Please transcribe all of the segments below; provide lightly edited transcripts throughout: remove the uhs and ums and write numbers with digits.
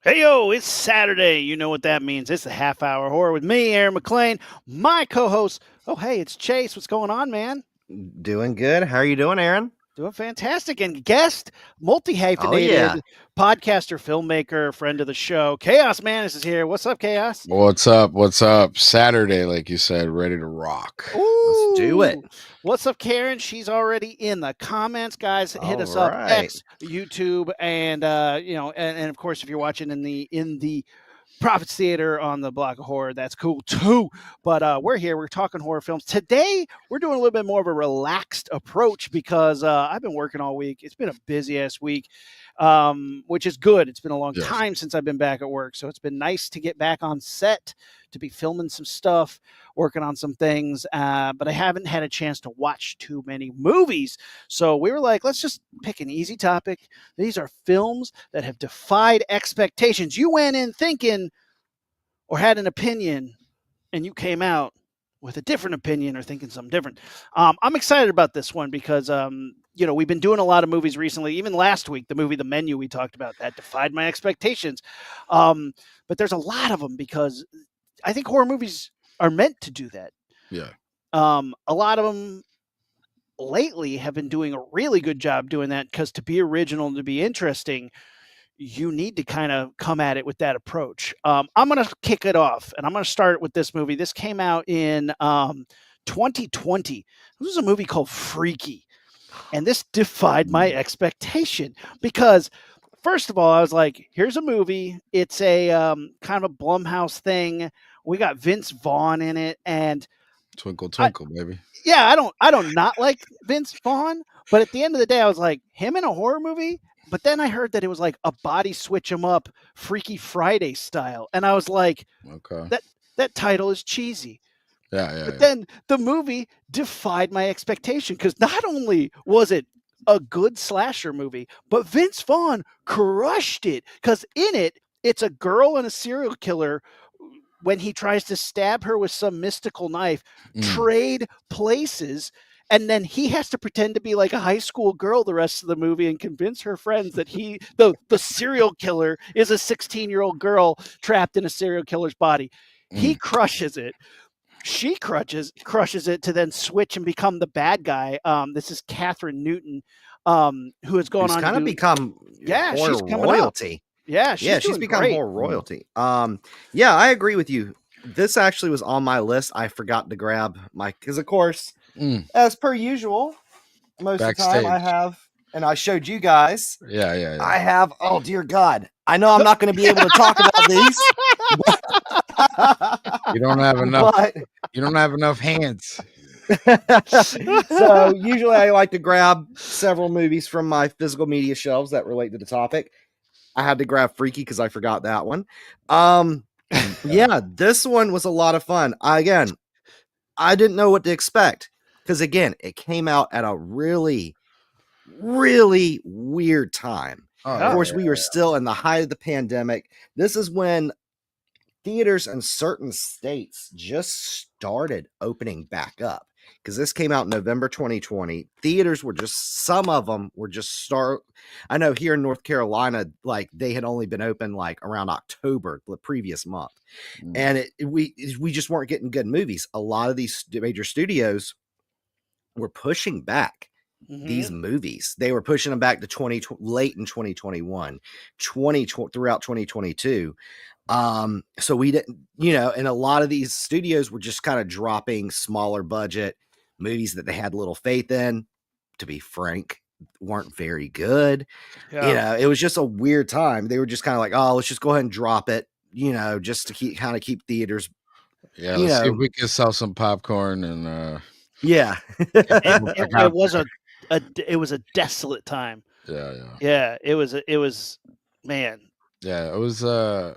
Hey yo, it's Saturday. You know what that means. It's the half hour horror with me, Aaron McLean, my co-host. Oh, hey, it's Chase. What's going on, man? Doing good. How are you doing, Aaron? Doing fantastic. And guest, Oh yeah. multi-hyphenated podcaster, filmmaker, friend of the show, Chaos Manus is here. What's up, Chaos? What's up? What's up? Saturday, like you said, ready to rock. Let's do it. What's up, Karen? She's already in the comments, guys. Hit us All up, right. X, YouTube, and and of course, if you're watching in the Prophets Theater on the Block of Horror, that's cool too. But we're here. We're talking horror films today. We're doing a little bit more of a relaxed approach because I've been working all week. It's been a busy ass week, which is good. It's been a long Yes. time since I've been back at work, so it's been nice to get back on set, to be filming some stuff, working on some things. But I haven't had a chance to watch too many movies, so we were like, let's just pick an easy topic. These are films that have defied expectations. You went in thinking or had an opinion, and you came out with a different opinion or thinking something different. I'm excited about this one because we've been doing a lot of movies recently. Even last week, the movie The Menu we talked about that defied my expectations. But there's a lot of them because I think horror movies are meant to do that. Yeah. A lot of them lately have been doing a really good job doing that because to be original and to be interesting, you need to kind of come at it with that approach. I'm going to kick it off, and I'm going to start with this movie. This came out in 2020. This was a movie called Freaky, and this defied my expectation because, first of all, I was like, here's a movie. It's a kind of a Blumhouse thing. We got Vince Vaughn in it, and Twinkle, twinkle, baby. yeah, I don't not like Vince Vaughn, but at the end of the day, I was like, him in a horror movie? But then I heard that it was like a body switch 'em up, Freaky Friday style. And I was like, Okay. that title is cheesy. Yeah. But then the movie defied my expectation because not only was it a good slasher movie, but Vince Vaughn crushed it because in it, it's a girl and a serial killer when he tries to stab her with some mystical knife, trade places, and then he has to pretend to be like a high school girl the rest of the movie and convince her friends that the serial killer is a 16-year-old girl trapped in a serial killer's body. He crushes it. She crushes it to then switch and become the bad guy. This is Catherine Newton, who has gone Who's on kind to of do, become horror she's coming royalty. up. Yeah, She's become great. horror royalty. Yeah, I agree with you. This actually was on my list. I forgot to grab because of course, as per usual, most of the time I Backstage. have, and I showed you guys. Yeah. I have. Oh dear God! I know I'm not going to be able to talk about these. You don't have enough. But You don't have enough hands. so usually I like to grab several movies from my physical media shelves that relate to the topic. I had to grab Freaky because I forgot that one. Yeah, this one was a lot of fun. I didn't know what to expect because again, it came out at a really, really weird time. Of course, we were still in the height of the pandemic. This is when theaters in certain states just started opening back up because this came out in November 2020. Theaters were some of them were just I know here in North Carolina, like they had only been open like around October the previous month. And we just weren't getting good movies. A lot of these major studios were pushing back these movies. They were pushing them back to late in 2021, throughout 2022. So we didn't, and a lot of these studios were just kind of dropping smaller budget movies that they had little faith in, to be frank, weren't very good. Yeah. It was just a weird time. They were just kind of like, oh, let's just go ahead and drop it, just to keep theaters. Yeah, let's see if we can sell some popcorn and yeah. It was a desolate time. Yeah. It was man. Yeah, it was I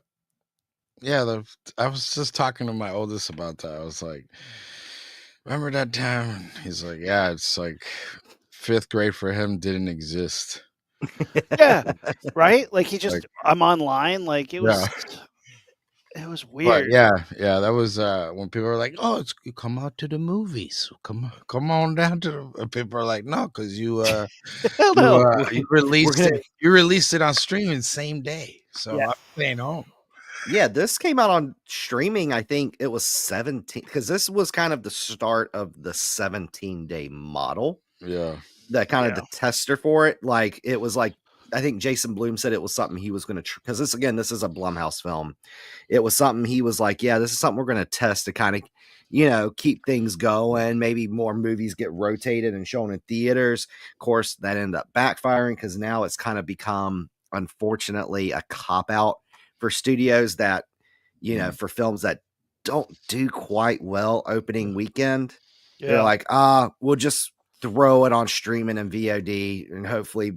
was just talking to my oldest about that. I was like, remember that time? And he's like, yeah, it's like 5th grade for him didn't exist. Yeah, right? Like he just I'm online. Like it was it was weird. But yeah, that was when people were like, "Oh, you come out to the movies, come on down to the." People are like, "No, because you released it on streaming same day." So Yeah. I'm staying home. Yeah, this came out on streaming. I think it was 17 because this was kind of the start of the 17-day model. Yeah. That kind of Yeah. the tester for it. Like it was like I think Jason Blum said it was something he was going to because this is a Blumhouse film. It was something he was like, yeah, this is something we're going to test to kind of keep things going. Maybe more movies get rotated and shown in theaters. Of course, that ended up backfiring because now it's kind of become, unfortunately, a cop out for studios that for films that don't do quite well opening weekend. They're Yeah. like, we'll just throw it on streaming and VOD and hopefully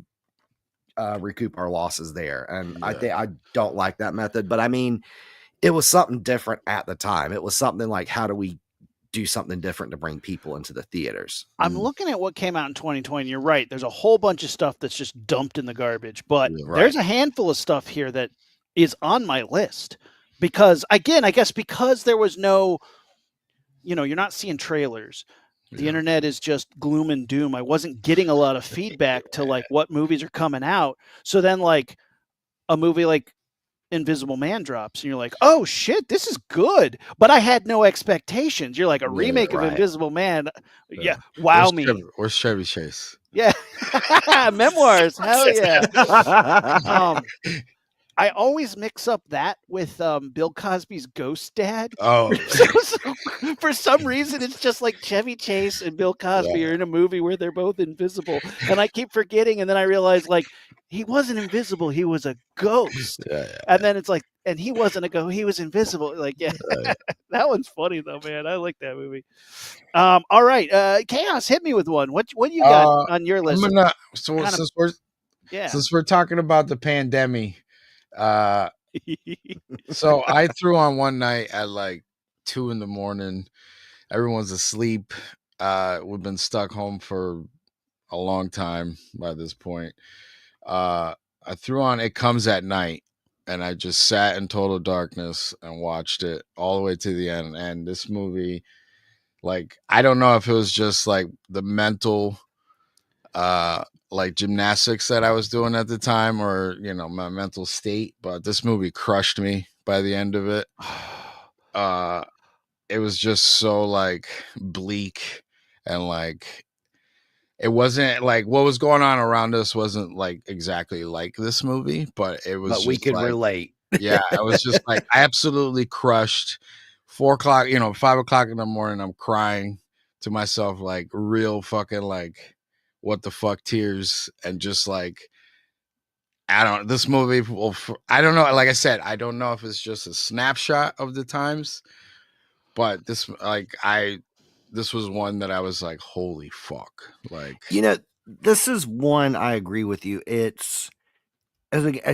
recoup our losses there. And I Yeah. think I don't like that method, but I mean, it was something different at the time. It was something like, how do we do something different to bring people into the theaters? I'm looking at what came out in 2020. You're right. There's a whole bunch of stuff that's just dumped in the garbage, but Yeah, right. there's a handful of stuff here that is on my list because, again, I guess because there was no, you're not seeing trailers. The Yeah. internet is just gloom and doom. I wasn't getting a lot of feedback to like what movies are coming out. So then like a movie like Invisible Man drops and you're like, oh shit, this is good. But I had no expectations. You're like a Yeah, remake of right. Invisible Man. Yeah. Where's Wow Where's Chevy Chase? Yeah. Memoirs. Hell yeah. I always mix up that with Bill Cosby's Ghost Dad. Oh, For some reason, it's just like Chevy Chase and Bill Cosby are in a movie where they're both invisible. And I keep forgetting. And then I realize, like, he wasn't invisible. He was a ghost. And then it's like, and he wasn't a ghost. He was invisible. Like, yeah. That one's funny, though, man. I like that movie. All right. Chaos, hit me with one. What do you got on your list? Since we're talking about the pandemic, so I threw on one night at like 2 a.m. Everyone's asleep. We've been stuck home for a long time by this point. I threw on It Comes at Night, and I just sat in total darkness and watched it all the way to the end. And this movie, like, I don't know if it was just like the mental like gymnastics that I was doing at the time or my mental state, but this movie crushed me by the end of it. It was just so like bleak and like it wasn't like what was going on around us wasn't like exactly like this movie, but it was but we could relate. Yeah, I was just like absolutely crushed. 4 o'clock, 5 o'clock in the morning, I'm crying to myself, like real fucking like what the fuck tears, and just like this movie I don't know, like I said, I don't know if it's just a snapshot of the times, but this was one that I was like, holy fuck. Like, this is one I agree with you. It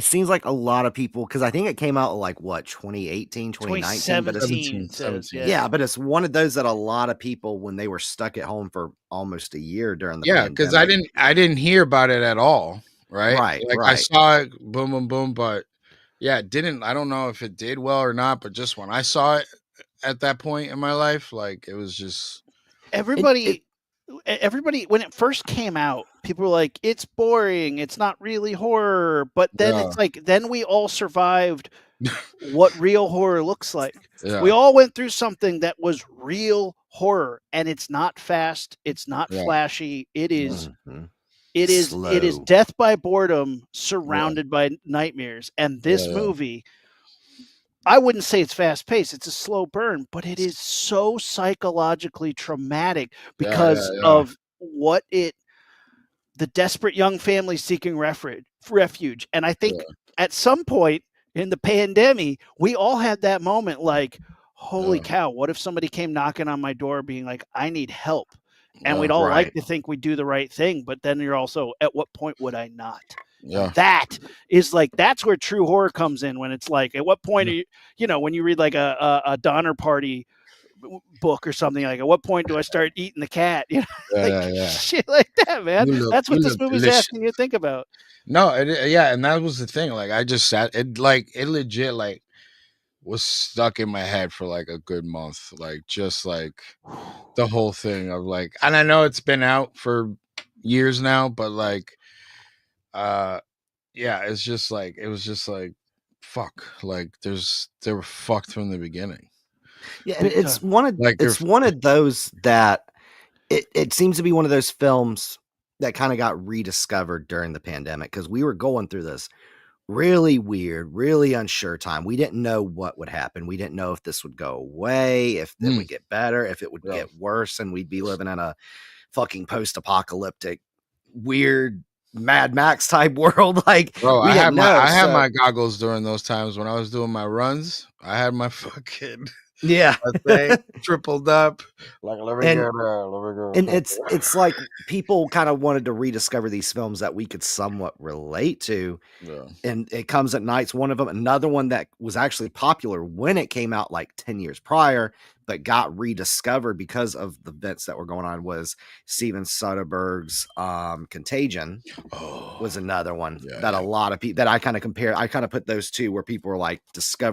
seems like a lot of people, because I think it came out like what 2018, 2019, but it's 17. Yeah, but it's one of those that a lot of people, when they were stuck at home for almost a year during the pandemic, because I didn't hear about it at all, right? Like I saw it, boom, boom, boom, but yeah, I don't know if it did well or not, but just when I saw it at that point in my life, like it was just everybody when it first came out, people were like, it's boring, it's not really horror, but then it's like then we all survived what real horror looks like. We all went through something that was real horror, and it's not fast, it's not flashy, it is death by boredom surrounded by nightmares. And this movie, I wouldn't say it's fast paced. It's a slow burn, but it is so psychologically traumatic because of the desperate young family seeking refuge. And I think at some point in the pandemic, we all had that moment like, holy cow, what if somebody came knocking on my door being like, I need help? And we'd all like to think we do the right thing, but then you're also, at what point would I not? Yeah. That is like, that's where true horror comes in, when it's like, at what point are you, when you read like a Donner Party book or something, like, at what point do I start eating the cat? Shit like that, man. That's what this movie's asking you to think about. No, and that was the thing. Like, I just sat, it legit like was stuck in my head for like a good month, like just like the whole thing of like, and I know it's been out for years now, but like, it's just like, it was just like fuck. Like they were fucked from the beginning. Yeah, and Big it's time. Like it's one of those that it seems to be one of those films that kind of got rediscovered during the pandemic because we were going through this really weird, really unsure time. We didn't know what would happen. We didn't know if this would go away, if it would get better, if it would Yeah. get worse, and we'd be living in a fucking post-apocalyptic, weird Mad Max type world. Like, Bro, we I had didn't know. my goggles during those times when I was doing my runs. I had my fucking Yeah. thing tripled up. Like, let me And- get let me go. And it's like people kind of wanted to rediscover these films that we could somewhat relate to. Yeah. And It Comes at Night's one of them. Another one that was actually popular when it came out like 10 years prior, but got rediscovered because of the events that were going on was Steven Soderbergh's Contagion was another one that a lot of people that I kind of compare. I kind of put those two where people were like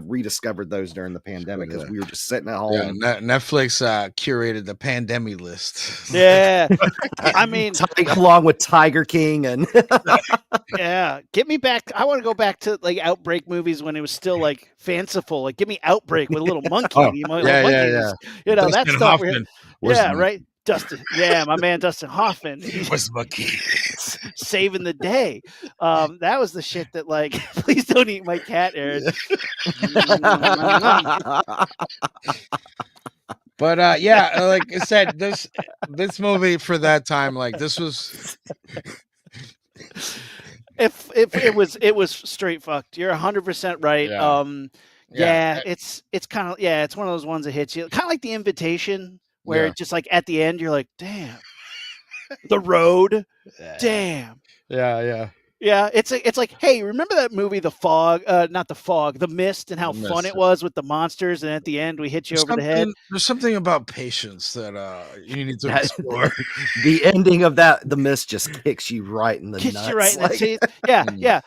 rediscovered those during the pandemic because we were just sitting at home. Yeah, Netflix curated the pandemic list. Yeah. I mean, along with Tiger King and yeah, get me back. I want to go back to like Outbreak movies when it was still like fanciful. Like, give me Outbreak with a little monkey. You know, yeah, monkey yeah. is- you know that Dustin stuff. Hoffman Yeah, was right. Dustin, yeah, my man Dustin Hoffman. He's was monkey. saving the day. That was the shit that like, please don't eat my cat, Aaron. But yeah, like I said, this movie for that time, like this was If it was straight fucked. You're 100% right. Yeah. It's kind of it's one of those ones that hits you, kind of like The Invitation, where Yeah. it just like at the end you're like, damn, The Road, damn. Yeah. It's like, hey, remember that movie, The Fog? Not The Fog, The Mist, and how The fun Mist. it was with the monsters, and at the end we hit you over the head. There's something about patience that you need to explore. The ending of that, The Mist, just kicks you right in the Hits nuts. you right in the like- teeth. Yeah.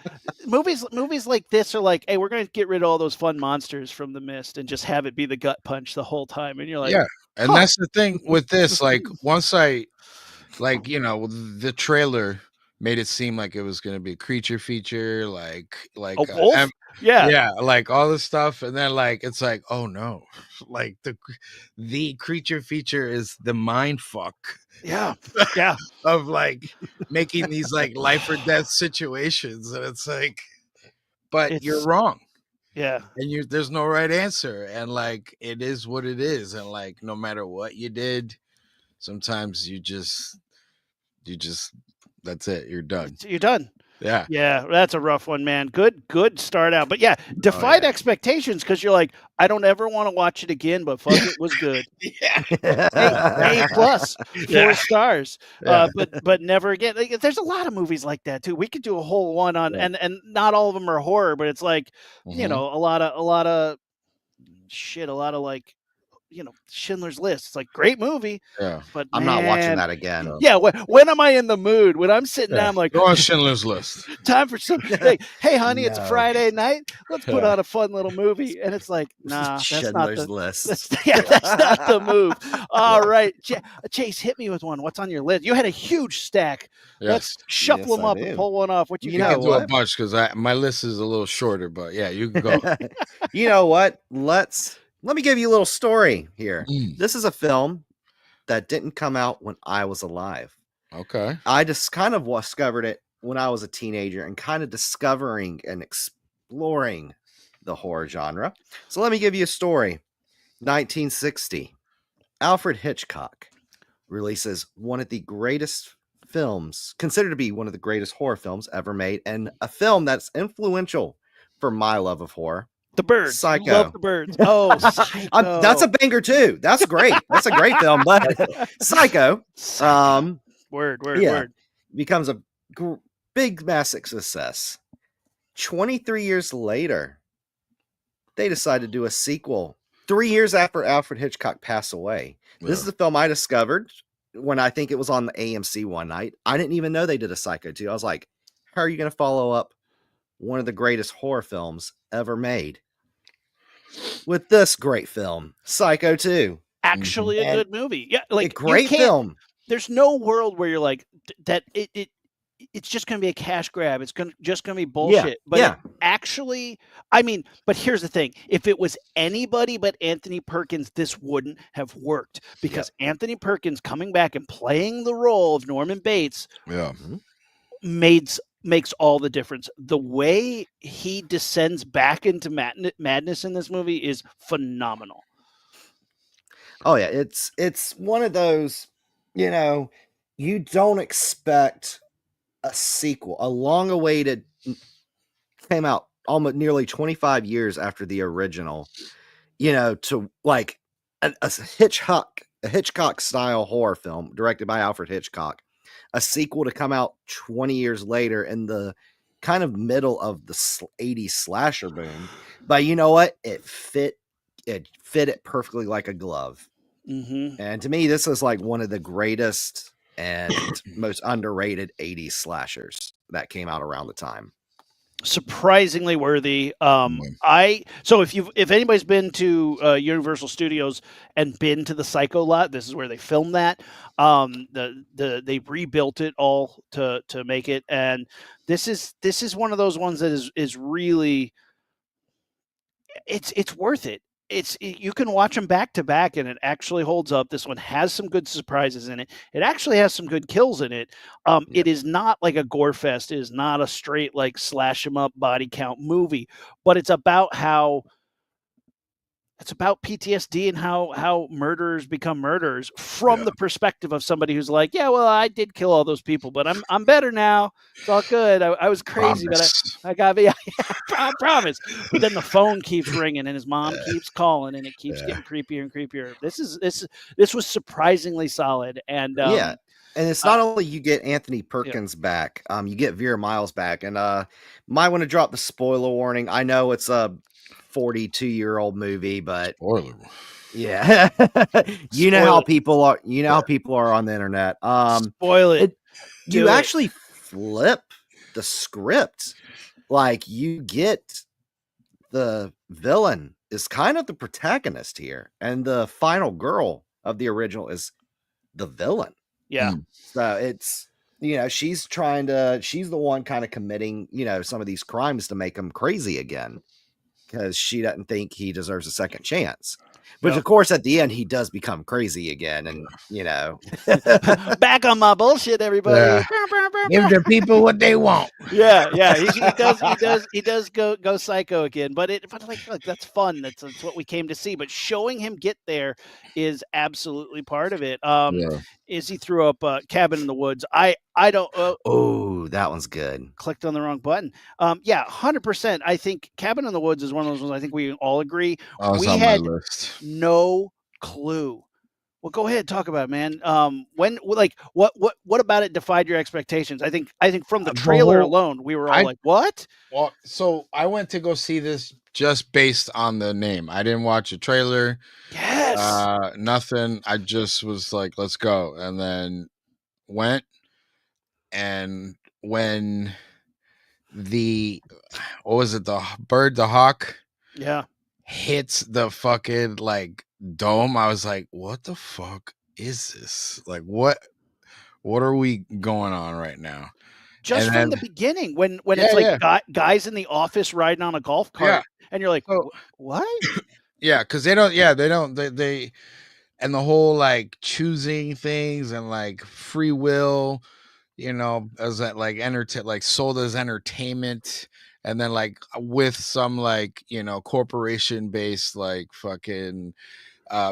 Movies like this are like, hey, we're going to get rid of all those fun monsters from The Mist and just have it be the gut punch the whole time. And you're like, Yeah, and huh. that's the thing with this. Like once I, like the trailer made it seem like it was going to be a creature feature, like a wolf. yeah, like all this stuff, and then like it's like, oh no, like the creature feature is the mind fuck. Yeah. Of like making these like life or death situations, and it's like, but you're wrong. Yeah. And there's no right answer, and like it is what it is, and like no matter what you did, sometimes you just that's it, you're done. You're done. Yeah. Yeah, that's a rough one, man. Good start out. But yeah, defied expectations because you're like, I don't ever want to watch it again, but fuck, it was good. A plus, 4 stars. Yeah. But never again. Like, there's a lot of movies like that too. We could do a whole one on, and not all of them are horror, but it's like, you know, a lot of shit, a lot of like, you know, Schindler's List. It's like, great movie. Yeah. But I'm not watching that again. Yeah, when am I in the mood? When I'm sitting down, I'm like, go on Schindler's List. time for some. Hey, honey, it's a Friday night. Let's put on a fun little movie. And it's like, nah, that's not Schindler's the List. that's not the move. All right, Chase, hit me with one. What's on your list? You had a huge stack. Yes. Let's shuffle them I up do. and pull one off. What you You got? can do a bunch because my list is a little shorter, but yeah, you can go. You know what? Let me give you a little story here. This is a film that didn't come out when I was alive. Okay. I just kind of discovered it when I was a teenager and kind of discovering and exploring the horror genre. So let me give you a story. 1960, Alfred Hitchcock releases one of the greatest films, considered to be one of the greatest horror films ever made, and a film that's influential for my love of horror. The Birds. Psycho. You love The Birds. Oh, Psycho. That's a banger too. That's great. That's a great film. But Psycho, word. becomes a big, massive success. 23 years later, they decided to do a sequel. 3 years after Alfred Hitchcock passed away. This is a film I discovered when I think it was on the AMC one night. I didn't even know they did a Psycho 2. I was like, how are you going to follow up one of the greatest horror films ever made with this great film, Psycho 2? Actually, a good movie. Yeah, like a great film. There's no world where you're like that. It it's just going to be a cash grab. It's just going to be Yeah, bullshit. But yeah. it actually, I mean, but here's the thing: if it was anybody but Anthony Perkins, this wouldn't have worked because Anthony Perkins coming back and playing the role of Norman Bates Yeah. makes all the difference. The way he descends back into madness in this movie is phenomenal. Oh yeah, it's one of those, you don't expect a sequel, a long awaited, came out almost nearly 25 years after the original, to like a Hitchcock style horror film directed by Alfred Hitchcock, a sequel to come out 20 years later in the kind of middle of the 80s slasher boom. But you know what? It fit it perfectly like a glove. Mm-hmm. And to me, this is like one of the greatest and most underrated 80s slashers that came out around the time. Surprisingly worthy. So if anybody's been to Universal Studios and been to the Psycho lot, this is where they filmed that. They rebuilt it all to make it, and this is one of those ones that is really it's worth it. You can watch them back to back and it actually holds up. This one has some good surprises in it. It actually has some good kills in it. It is not like a gore fest. It is not a straight like slash 'em up body count movie, but it's about PTSD and how murderers become murderers from the perspective of somebody who's like, yeah, well, I did kill all those people, but I'm better now. It's all good. I was crazy, but I got to be, I promise. But then the phone keeps ringing and his mom keeps calling and it keeps getting creepier and creepier. This was surprisingly solid. And and it's not only you get Anthony Perkins back, you get Vera Miles back, and might want to drop the spoiler warning. I know it's a 42-year-old movie, but spoiler. Yeah, how people are. How people are on the internet. Spoil it. You actually flip the script. Like you get the villain is kind of the protagonist here, and the final girl of the original is the villain. Yeah. So it's she's she's the one kind of committing some of these crimes to make him crazy again, because she doesn't think he deserves a second chance. Which, of course, at the end, he does become crazy again. And, back on my bullshit, everybody. Give the people what they want. Yeah. He does go psycho again. But look, that's fun. That's what we came to see. But showing him get there is absolutely part of it. Is he threw up Cabin in the Woods? I don't. Oh, that one's good. Clicked on the wrong button. 100%. I think Cabin in the Woods is one of those ones I think we all agree. Oh, we on had my list. No clue. Well, go ahead, talk about it, man. What about it defied your expectations? I think from the trailer alone, we were all like, "What?" Well, so I went to go see this just based on the name. I didn't watch a trailer. Yes. Nothing. I just was like, "Let's go," and then went. And when the bird, the hawk, hits the fucking like dome, I was like, what the fuck is this? Like, what are we going on right now? Just from the beginning, when it's like guys in the office riding on a golf cart, and you're like, what? Yeah, because they don't and the whole like choosing things and like free will, as that like like sold as entertainment, and then like with some like corporation based like fucking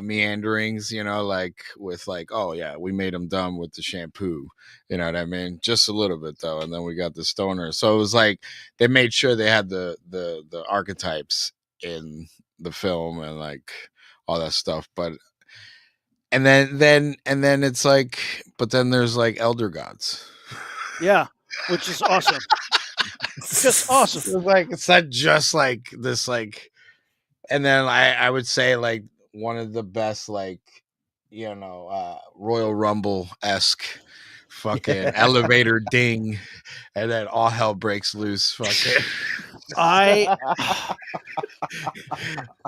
meanderings, like with like, oh yeah, we made them dumb with the shampoo, you know what I mean, just a little bit though, and then we got the stoner. So it was like they made sure they had the archetypes in the film and like all that stuff. But and then it's like, but then there's like elder gods. Yeah, which is awesome. Just awesome. It's not just like this, like, and then I would say like one of the best, like, Royal Rumble-esque fucking elevator ding, and then all hell breaks loose fucking I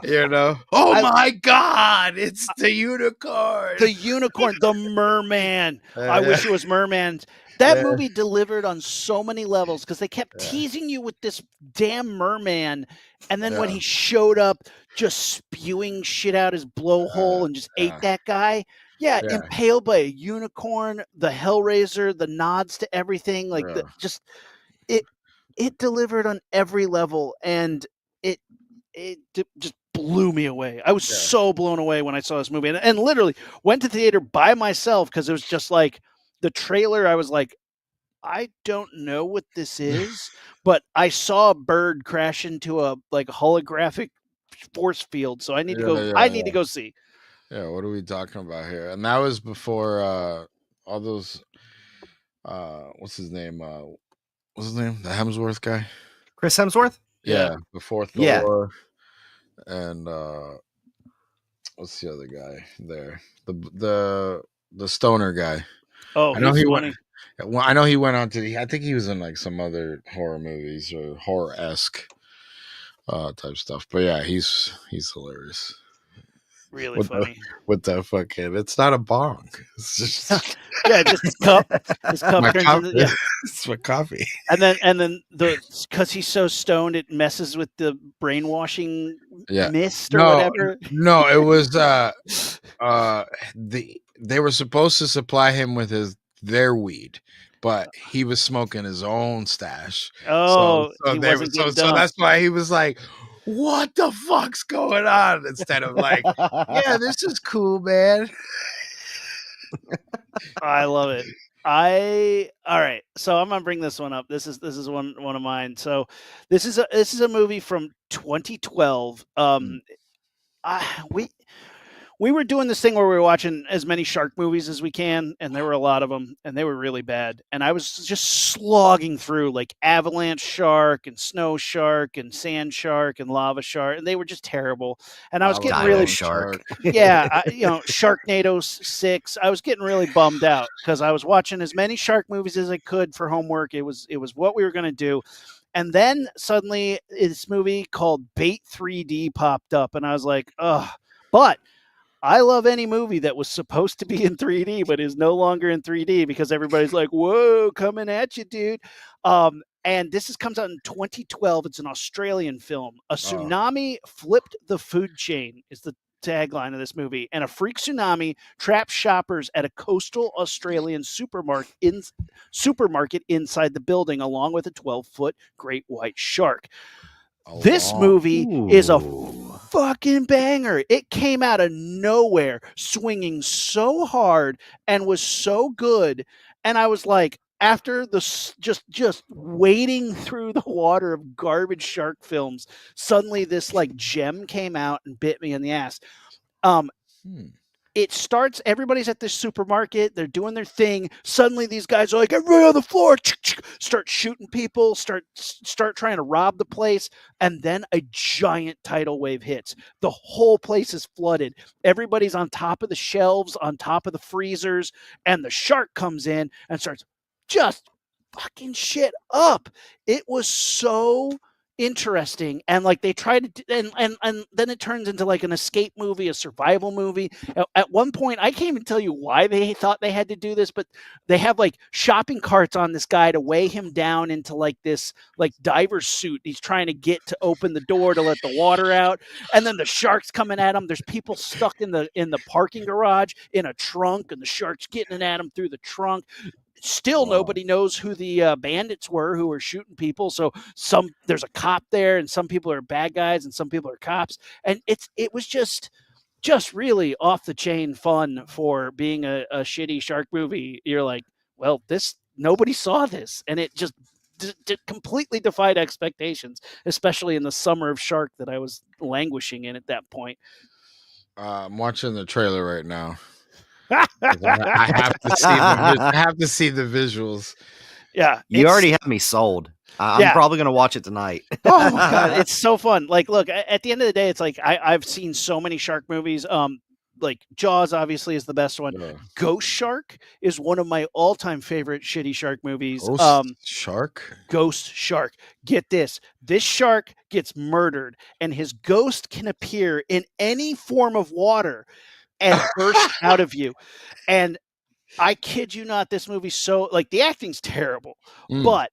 You know, oh I- my God, it's the unicorn. the unicorn, the merman. I wish it was merman. That Yeah. movie delivered on so many levels because they kept Yeah. teasing you with this damn merman, and then when Yeah. he showed up, just spewing shit out his blowhole and just ate Yeah. that guy. Yeah, Yeah. impaled by a unicorn, the Hellraiser, the nods to everything, like Yeah. it it delivered on every level, and it just blew me away. I was Yeah. so blown away when I saw this movie, and literally went to the theater by myself because it was just like the trailer. I was like, I don't know what this is, but I saw a bird crash into a like holographic force field, so I need to Yeah, go. yeah, I need to yeah. go see. Yeah, what are we talking about here? And that was before all those what's his name? What's his name? The Hemsworth guy? Chris Hemsworth? Yeah, Yeah. before Yeah. Thor and what's the other guy there? The stoner guy. Oh, I know he's he funny. went I know he went on to I think he was in like some other horror movies or horror-esque type stuff. But yeah, he's hilarious. Really With funny. the fucking it's not a bong. It's just Yeah, just his cup. His cup my turns coffee. into It's my coffee. and then because he's so stoned, it messes with the brainwashing Yeah. mist or No, whatever. no, it was they were supposed to supply him with their weed, but he was smoking his own stash. Oh, So he they wasn't so getting so dumped. that's why he was like, "What the fuck's going on?" Instead of like, "Yeah, this is cool, man." I love it. All right. So I'm gonna bring this one up. This is one of mine. So this is a movie from 2012. We we were doing this thing where we were watching as many shark movies as we can, and there were a lot of them, and they were really bad. And I was just slogging through like Avalanche Shark and Snow Shark and Sand Shark and Lava Shark, and they were just terrible. And I was getting Dino really, Shark. yeah, Sharknado 6. I was getting really bummed out because I was watching as many shark movies as I could for homework. It was what we were going to do. And then suddenly this movie called Bait 3D popped up, and I was like, ugh. But I love any movie that was supposed to be in 3D but is no longer in 3D because everybody's like, "Whoa, coming at you, dude!" And comes out in 2012. It's an Australian film. A Oh, tsunami flipped the food chain is the tagline of this movie, and a freak tsunami trapped shoppers at a coastal Australian supermarket inside the building, along with a 12-foot great white shark. This movie is a fucking banger. It came out of nowhere, swinging so hard and was so good. And I was like, after just wading through the water of garbage shark films, suddenly this like gem came out and bit me in the ass. Um, hmm. it starts, everybody's at this supermarket, they're doing their thing. Suddenly these guys are like, everybody on the floor, start shooting people, start trying to rob the place, and then a giant tidal wave hits. The whole place is flooded. Everybody's on top of the shelves, on top of the freezers, and the shark comes in and starts just fucking shit up. It was so interesting, and like they tried to, and then it turns into like an escape movie, a survival movie. At one point, I can't even tell you why they thought they had to do this, but they have like shopping carts on this guy to weigh him down into like this like diver suit. He's trying to get to open the door to let the water out, and then the shark's coming at him. There's people stuck in the parking garage in a trunk, and the shark's getting at him through the trunk. Still Wow. nobody knows who the bandits were who were shooting people, so there's a cop there, and some people are bad guys and some people are cops, and it was just really off the chain fun for being a shitty shark movie. You're like, well, this nobody saw this, and it just completely defied expectations, especially in the summer of shark that I was languishing in at that point. I'm watching the trailer right now. I have to see I have to see the visuals. Yeah, You already have me sold. I'm Yeah. probably gonna watch it tonight. Oh my god, it's so fun. Like, look, at the end of the day, it's like I've seen so many shark movies. like Jaws obviously is the best one. Yeah. Ghost Shark is one of my all-time favorite shitty shark movies. Ghost Shark? Ghost Shark. Get this. This shark gets murdered and his ghost can appear in any form of water and burst out of you. And I kid you not, this movie's so like the acting's terrible, but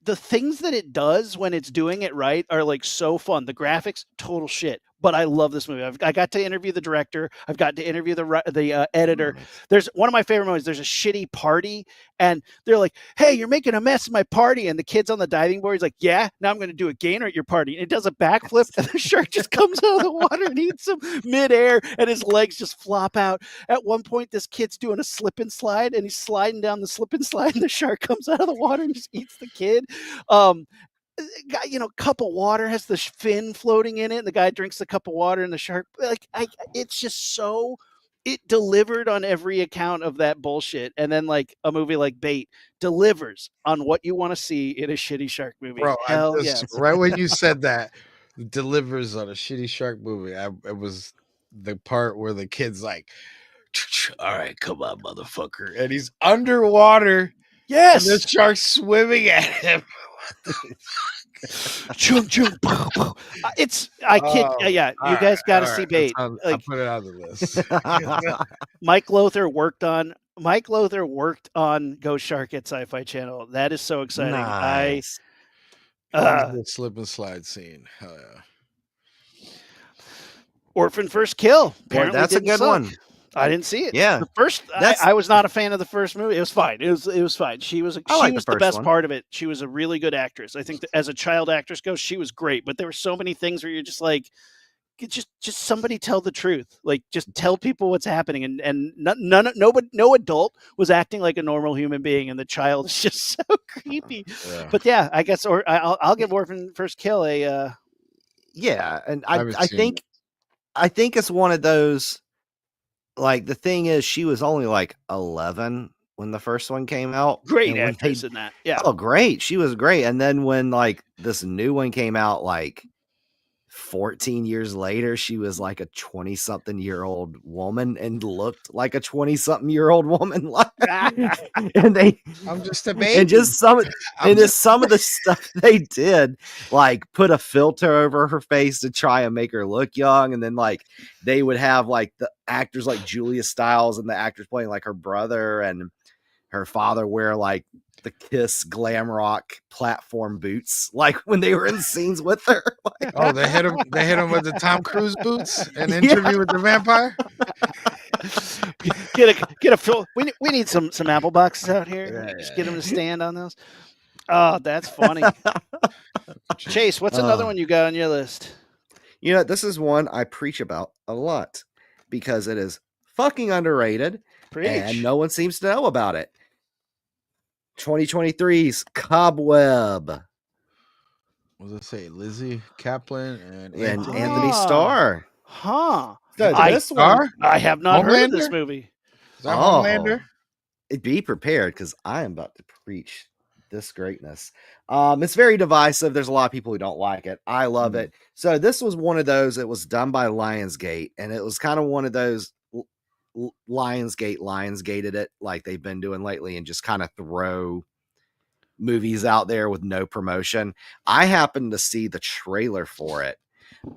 the things that it does when it's doing it right are like so fun. The graphics, total shit. But I love this movie. I got to interview the director. I've got to interview the editor. Nice. There's one of my favorite moments. There's a shitty party, and they're like, "Hey, you're making a mess of my party." And the kid's on the diving board. He's like, "Yeah, now I'm going to do a gainer at your party." And it does a backflip, and the shark just comes out of the water and eats him midair, and his legs just flop out. At one point, this kid's doing a slip and slide, and he's sliding down the slip and slide, and the shark comes out of the water and just eats the kid. Guy, cup of water has the fin floating in it, and the guy drinks the cup of water, and the shark, it's just so, it delivered on every account of that bullshit. And then like a movie like Bait delivers on what you want to see in a shitty shark movie. Bro, Hell yes. right when you said that, delivers on a shitty shark movie, it was the part where the kid's like, all right, come on, motherfucker. And he's underwater. Yes. And the shark's swimming at him. Chung, chung, pow, pow. I kid. Yeah, you guys got to see Bait. I put it on the list. Mike Lothar worked on Ghost Shark at Sci-Fi Channel. That is so exciting. Nice. The slip and slide scene. Hell yeah. Orphan First Kill. Boy, that's a good one. I didn't see it. Yeah, the first I was not a fan of the first movie. It was fine. It was fine. She was the best part of it. She was a really good actress. I think that as a child actress goes, she was great. But there were so many things where you're just like, just somebody tell the truth. Like just tell people what's happening. And no adult was acting like a normal human being, and the child is just so creepy. Yeah. But yeah, I guess I'll give Orphan First Kill a. Yeah, and I think it's one of those. Like the thing is, she was only like 11 when the first one came out. Great actress in that. Yeah. Oh, great. She was great. And then when like this new one came out, like 14 years later, she was like a 20-something-year-old woman and looked like a 20-something-year-old woman. And I'm just a baby. And just some of the stuff they did, like put a filter over her face to try and make her look young. And then like they would have like the actors like Julia Stiles and the actors playing like her brother and her father wear like the Kiss glam rock platform boots, like when they were in scenes with her. Oh, they hit him with the Tom Cruise boots and Interview with the Vampire. Get a fill. We need some apple boxes out here. Just get them to stand on those. Oh, that's funny. Chase, what's another one you got on your list? You know, this is one I preach about a lot because it is fucking underrated. Preach. And no one seems to know about it. 2023's Cobweb. What does it say? Lizzie Kaplan and Anthony Starr. Huh. So this one, I have not heard of this movie. Is that Homelander? Be prepared because I am about to preach this greatness. It's very divisive. There's a lot of people who don't like it. I love it. So this was one of those. It was done by Lionsgate, and it was kind of one of those. Lionsgated it like they've been doing lately and just kind of throw movies out there with no promotion. I happened to see the trailer for it.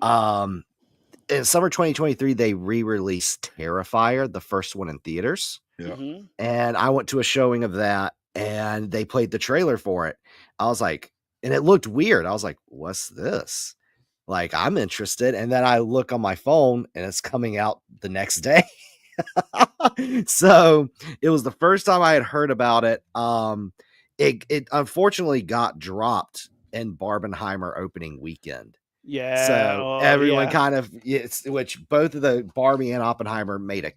In summer 2023, they re-released Terrifier, the first one in theaters. Yeah. Mm-hmm. And I went to a showing of that and they played the trailer for it. I was like, and it looked weird. I was like, what's this? Like, I'm interested. And then I look on my phone and it's coming out the next day. So it was the first time I had heard about it. It unfortunately got dropped in Barbenheimer opening weekend. Yeah. So everyone kind of, which both of the Barbie and Oppenheimer made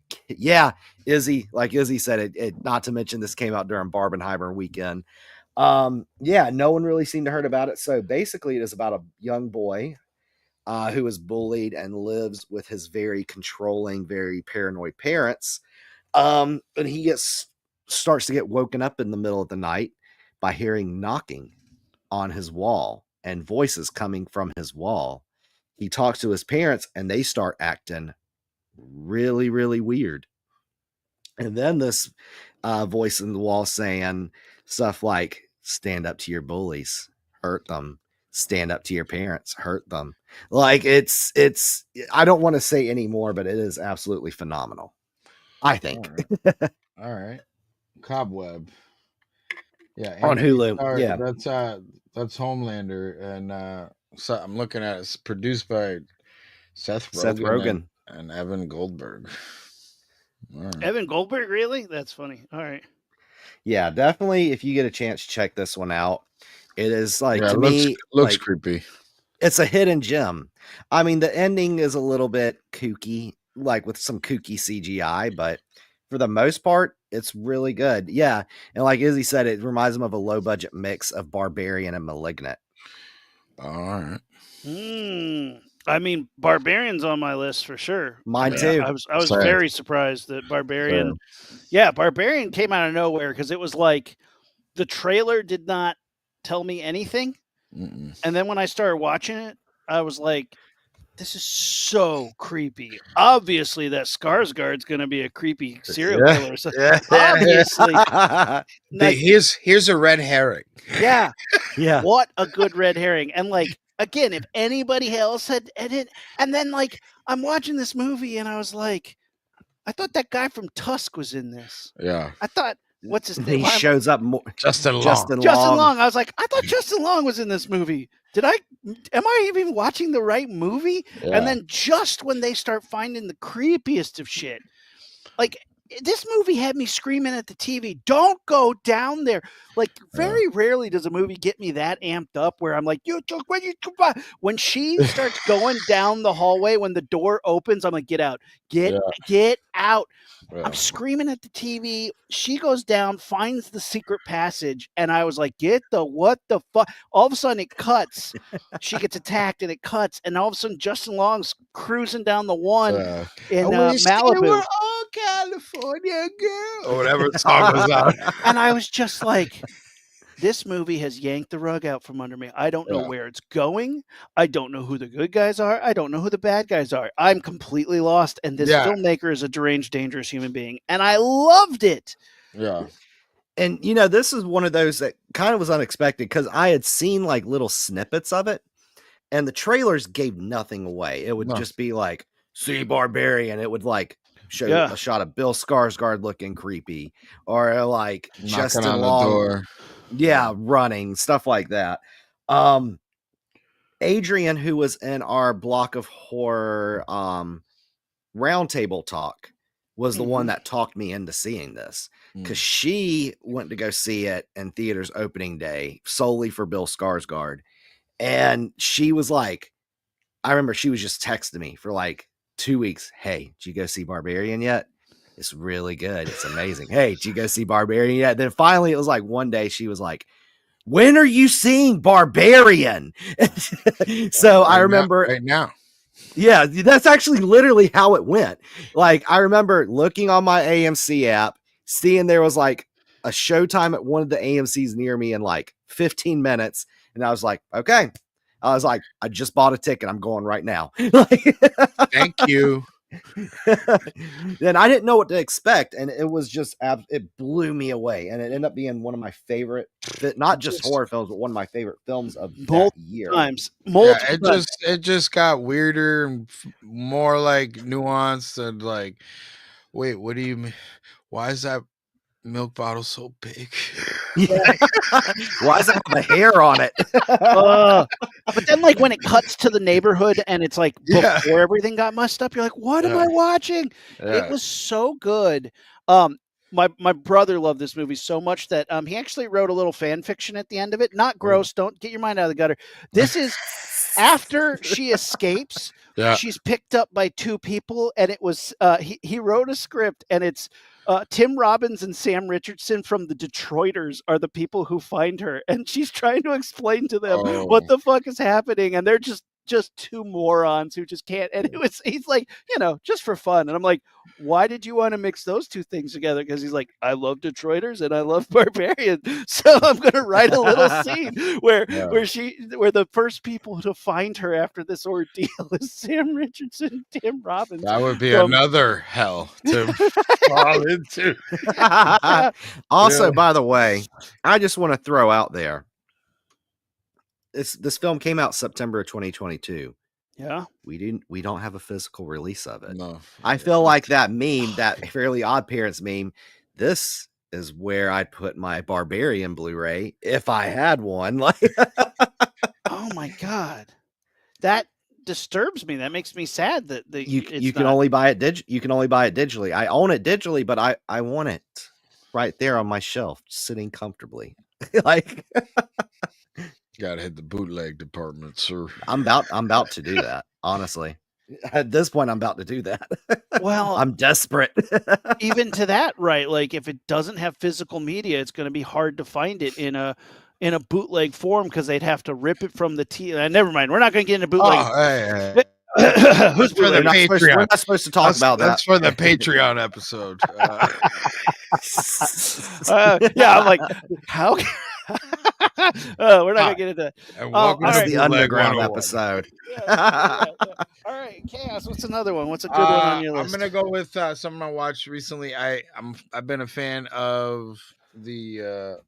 Izzy, like Izzy said, it not to mention this came out during Barbenheimer weekend. No one really seemed to heard about it. So basically it is about a young boy who is bullied and lives with his very controlling, very paranoid parents. And he starts to get woken up in the middle of the night by hearing knocking on his wall and voices coming from his wall. He talks to his parents and they start acting really, really weird. And then this voice in the wall saying stuff like, stand up to your bullies, hurt them, stand up to your parents, hurt them. Like it's, I don't want to say any more, but it is absolutely phenomenal, I All think. right. All right. Cobweb. Yeah, On Anthony Hulu. Starr. Yeah. That's Homelander, and so I'm looking at it's produced by Seth Seth Rogen, Rogen. and Evan Goldberg. All right. Evan Goldberg, really? That's funny. All right. Yeah, definitely. If you get a chance, check this one out. It is like, Yeah, to it looks me, looks like, creepy. it's a hidden gem. I mean, the ending is a little bit kooky, like with some kooky CGI, but for the most part, it's really good. Yeah. And like Izzy said, it reminds them of a low budget mix of Barbarian and Malignant. All right. I mean, Barbarian's on my list for sure. Mine I mean, too. I was Same. very surprised that Barbarian. Same. Yeah, Barbarian came out of nowhere because it was like the trailer did not tell me anything, Mm-mm. and then when I started watching it, I was like, "This is so creepy." Obviously, that Skarsgård's going to be a creepy serial Yeah. killer. So Yeah. obviously, like, Here's a red herring. yeah. Yeah. What a good red herring. And like, again, if anybody else had it, and then like I'm watching this movie and I was like, I thought that guy from Tusk was in this. Yeah. I thought, what's his He name? shows up more. Justin Long. Justin Justin Long. Long. I was like, I thought Justin Long was in this movie. Am I even watching the right movie? Yeah. And then just when they start finding the creepiest of shit, like this movie had me screaming at the TV, don't go down there. Like very rarely does a movie get me that amped up where I'm like, when she starts going down the hallway, when the door opens, I'm like, get out, get out. Yeah. I'm screaming at the TV. She goes down, finds the secret passage, and I was like, what the fuck? All of a sudden it cuts. She gets attacked and it cuts, and all of a sudden Justin Long's cruising down the one in Malibu. California girl, or whatever song was out. And I was just like, this movie has yanked the rug out from under me. I don't know where it's going. I don't know who the good guys are. I don't know who the bad guys are. I'm completely lost. And this filmmaker is a deranged, dangerous human being. And I loved it. Yeah. And, you know, this is one of those that kind of was unexpected because I had seen like little snippets of it and the trailers gave nothing away. It would just be like, see Barbarian. It would like show a shot of Bill Skarsgård looking creepy or like knocking Justin on Long. the door. Yeah, running, stuff like that. Adrian, who was in our block of horror roundtable talk, was the one that talked me into seeing this because she went to go see it in theaters opening day solely for Bill Skarsgård. And she was like, I remember she was just texting me for like 2 weeks. Hey, did you go see Barbarian yet? It's really good. It's amazing. Hey, did you go see Barbarian yet? Then finally, it was like one day she was like, when are you seeing Barbarian? So I remember right now. Yeah, that's actually literally how it went. Like I remember looking on my AMC app, seeing there was like a showtime at one of the AMCs near me in like 15 minutes. And I was like, okay. I was like, I just bought a ticket. I'm going right now. Thank you. Then I didn't know what to expect, and it was just it blew me away, and it ended up being one of my favorite, not just horror films, but one of my favorite films of that year. It just got weirder and more like nuanced and like, wait, what do you mean? Why is that milk bottle so big? Yeah. Why does it have a hair on it? But then like when it cuts to the neighborhood and it's like before everything got messed up, you're like, what am I watching? It was so good. My brother loved this movie so much that he actually wrote a little fan fiction at the end of it. Not gross. Don't get your mind out of the gutter. This is after she escapes. She's picked up by two people, and it was he wrote a script, and it's Tim Robbins and Sam Richardson from the Detroiters are the people who find her, and she's trying to explain to them what the fuck is happening, and they're just just two morons who just can't. And he's like, just for fun. And I'm like, why did you want to mix those two things together? Because he's like, I love Detroiters and I love Barbarians. So I'm going to write a little scene where the first people to find her after this ordeal is Sam Richardson, Tim Robbins. That would be another hell to fall into. Also, by the way, I just want to throw out there. This film came out September of 2022. Yeah. We don't have a physical release of it. No. I feel like that meme, that Fairly Odd Parents meme, this is where I'd put my Barbarian Blu-ray if I had one. Like, oh my God. That disturbs me. That makes me sad that you can only buy it digitally. I own it digitally, but I want it right there on my shelf, sitting comfortably. Like, gotta hit the bootleg department, sir. I'm about to do that. Honestly, at this point, I'm about to do that. Well, I'm desperate. Even to that, right? Like, if it doesn't have physical media, it's going to be hard to find it in a bootleg form because they'd have to rip it from the never mind. We're not going to get into bootleg. Oh, hey. Who's for the Patreon? We're not supposed to talk about that. That's for the Patreon episode. Yeah, I'm like, how? We're not gonna get into that. And welcome That's to the underground episode. Yeah. All right, Chaos. What's another one? What's a good one on your list? I'm gonna go with something I watched recently. I've been a fan of the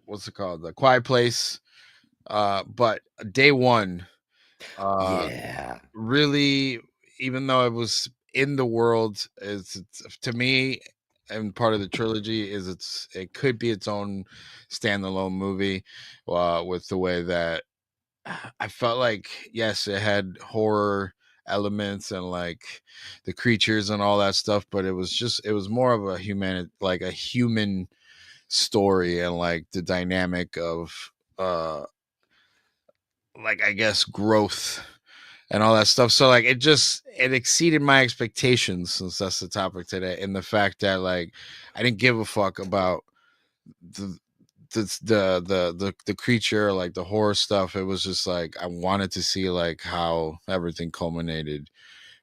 what's it called? The Quiet Place. But day one, really, even though it was in the world, it's to me, and part of the trilogy is it could be its own standalone movie, with the way that I felt like, yes, it had horror elements and like the creatures and all that stuff, but it was more of a human story, and like the dynamic of like, I guess, growth and all that stuff. So like it exceeded my expectations, since that's the topic today, and the fact that like I didn't give a fuck about the creature, like the horror stuff. It was just like I wanted to see like how everything culminated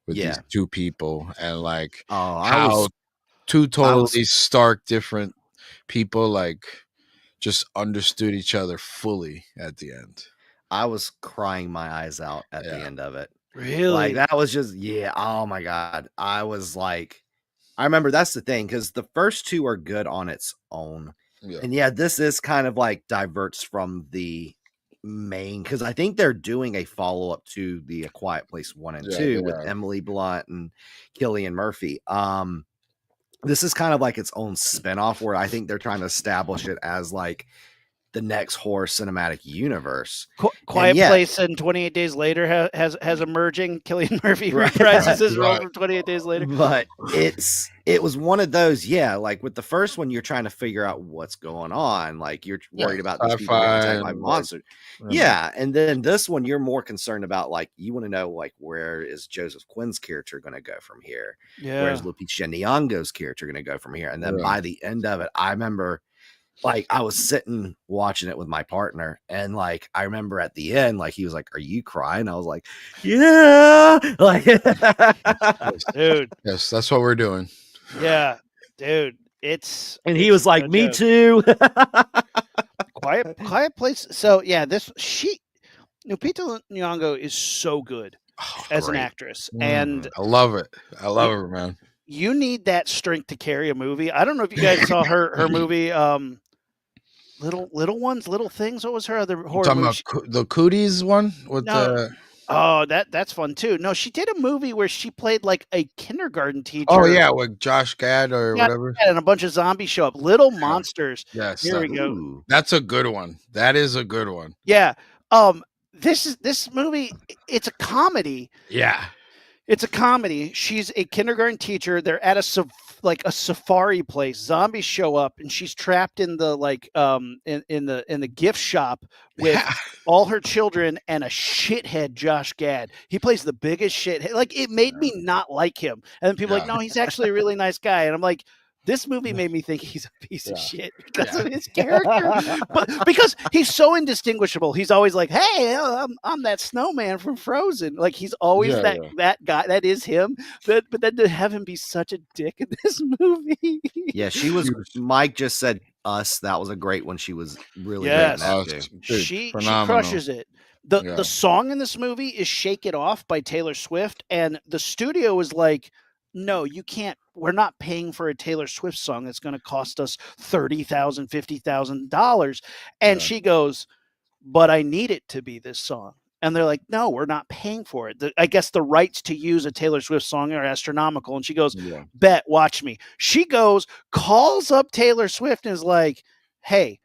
with these two people, and like two totally stark different people like just understood each other fully at the end. I was crying my eyes out at the end of it. Really? Like, that was just, oh my God. I was like, I remember that's the thing, because the first two are good on its own. Yeah. And this is kind of like diverts from the main, because I think they're doing a follow-up to the A Quiet Place 1 and 2 with Emily Blunt and Cillian Murphy. This is kind of like its own spinoff, where I think they're trying to establish it as like the next horror cinematic universe. Quiet Place and 28 Days Later has emerging. Cillian Murphy reprises his role from 28 Days Later. But it was one of those, like with the first one, you're trying to figure out what's going on. Like, you're worried about these people getting attacked by monsters. And then this one, you're more concerned about, like, you want to know, like, where is Joseph Quinn's character going to go from here? Where's Lupita Nyong'o's character going to go from here? And then by the end of it, I remember, like, I was sitting watching it with my partner, and like I remember at the end, like he was like, "Are you crying?" I was like, "Yeah." Like, dude. Yes, that's what we're doing. Yeah, dude. And he was like, "Me too." Quiet Place. So Lupita Nyong'o is so good as an actress, and I love it. I love her, man. You need that strength to carry a movie. I don't know if you guys saw her movie, Little Things. What was her other horror talking movie? About the Cooties one with the. Oh, that's fun too. No, she did a movie where she played like a kindergarten teacher. Oh yeah, with Josh Gad or whatever. And a bunch of zombies show up. Little Monsters. Yes, here we go. That's a good one. That is a good one. Yeah. This movie, it's a comedy. Yeah. It's a comedy. She's a kindergarten teacher. They're at a safari place. Zombies show up, and she's trapped in the in the gift shop with all her children and a shithead Josh Gad. He plays the biggest shithead. Like, it made me not like him. And then people are like, no, he's actually a really nice guy. And I'm like, This movie made me think he's a piece of Yeah. shit because of his character, but because he's so indistinguishable. He's always like, "Hey, I'm that snowman from Frozen." Like he's always Yeah, that guy. That is him. But then to have him be such a dick in this movie. Yeah, she was. Huge. Mike just said us. That was a great one. She was really Yes. great in that too. Dude, She phenomenal. crushes it. The Yeah. song in this movie is "Shake It Off" by Taylor Swift, and the studio was like, "No, you can't. We're not paying for a Taylor Swift song that's going to cost us $30,000, $50,000." And Yeah. she goes, "But I need it to be this song." And they're like, "No, we're not paying for it." I guess the rights to use a Taylor Swift song are astronomical. And she goes, Yeah. "Bet, watch me." She goes, calls up Taylor Swift and is like, "Hey,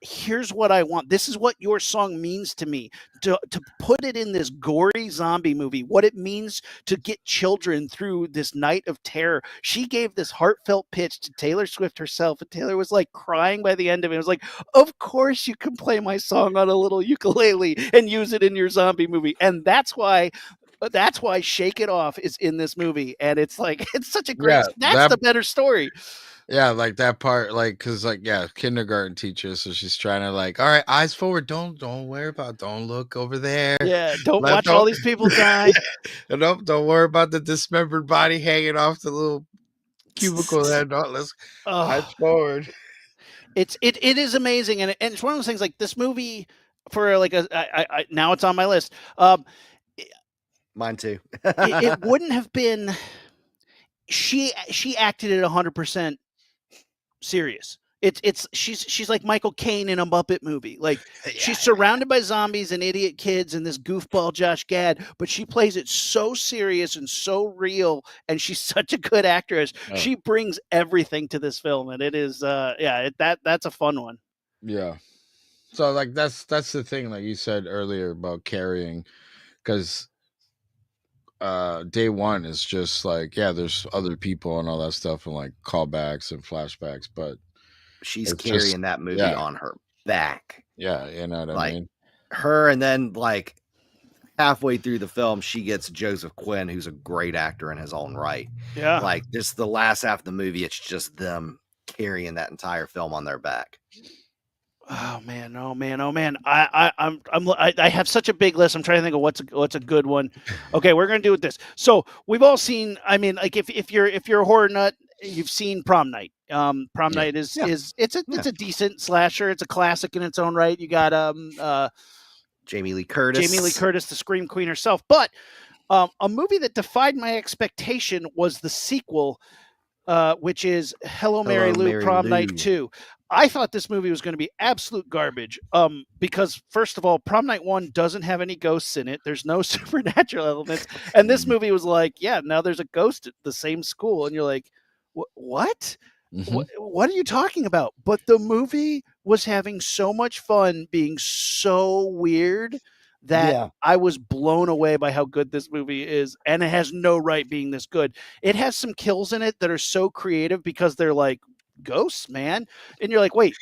here's what I want. This is what your song means to me. To put it in this gory zombie movie, what it means to get children through this night of terror." She gave this heartfelt pitch to Taylor Swift herself, and Taylor was like crying by the end of it. It was like, "Of course you can play my song on a little ukulele and use it in your zombie movie." And that's why "Shake It Off" is in this movie. And it's like, it's such a great, Yeah, that's the better story. Yeah, like that part, like, cause like, yeah, kindergarten teacher, so she's trying to like, all right, eyes forward, don't worry about, don't look over there. Yeah, don't Let- watch don't- all these people die. And don't worry about the dismembered body hanging off the little cubicle there. Don't let's eyes Oh, forward. it is amazing, and it's one of those things. Like this movie, for like I now it's on my list. Mine too. It wouldn't have been. She acted at 100% serious. She's like Michael Caine in a Muppet movie. Like she's surrounded by zombies and idiot kids and this goofball Josh Gad, but she plays it so serious and so real, and she's such a good actress. Oh. She brings everything to this film, and it is that's a fun one. Yeah. So like that's the thing, like you said earlier about carrying, because day one is just like, yeah, there's other people and all that stuff and like callbacks and flashbacks, but She's it's carrying just- that movie yeah. on her back. yeah, you know what I Like, mean? Her, and then like halfway through the film, she gets Joseph Quinn, who's a great actor in his own right. Yeah. Like just the last half of the movie, it's just them carrying that entire film on their back. Oh man! Oh man! Oh man! I have such a big list. I'm trying to think of what's a good one. Okay, we're gonna do it this. So we've all seen. I mean, like if you're a horror nut, you've seen Prom Night. Prom Night is it's a decent slasher. It's a classic in its own right. You got Jamie Lee Curtis. the Scream Queen herself. But a movie that defied my expectation was the sequel, which is Hello, Mary Lou, Mary Prom Lou. Night 2. I thought this movie was going to be absolute garbage. Because first of all, Prom Night 1 doesn't have any ghosts in it. There's no supernatural elements. And this movie was like, yeah, now there's a ghost at the same school. And you're like, what? Mhm. What are you talking about? But the movie was having so much fun being so weird that Yeah. I was blown away by how good this movie is. And it has no right being this good. It has some kills in it that are so creative because they're like, ghosts, man. And you're like, wait,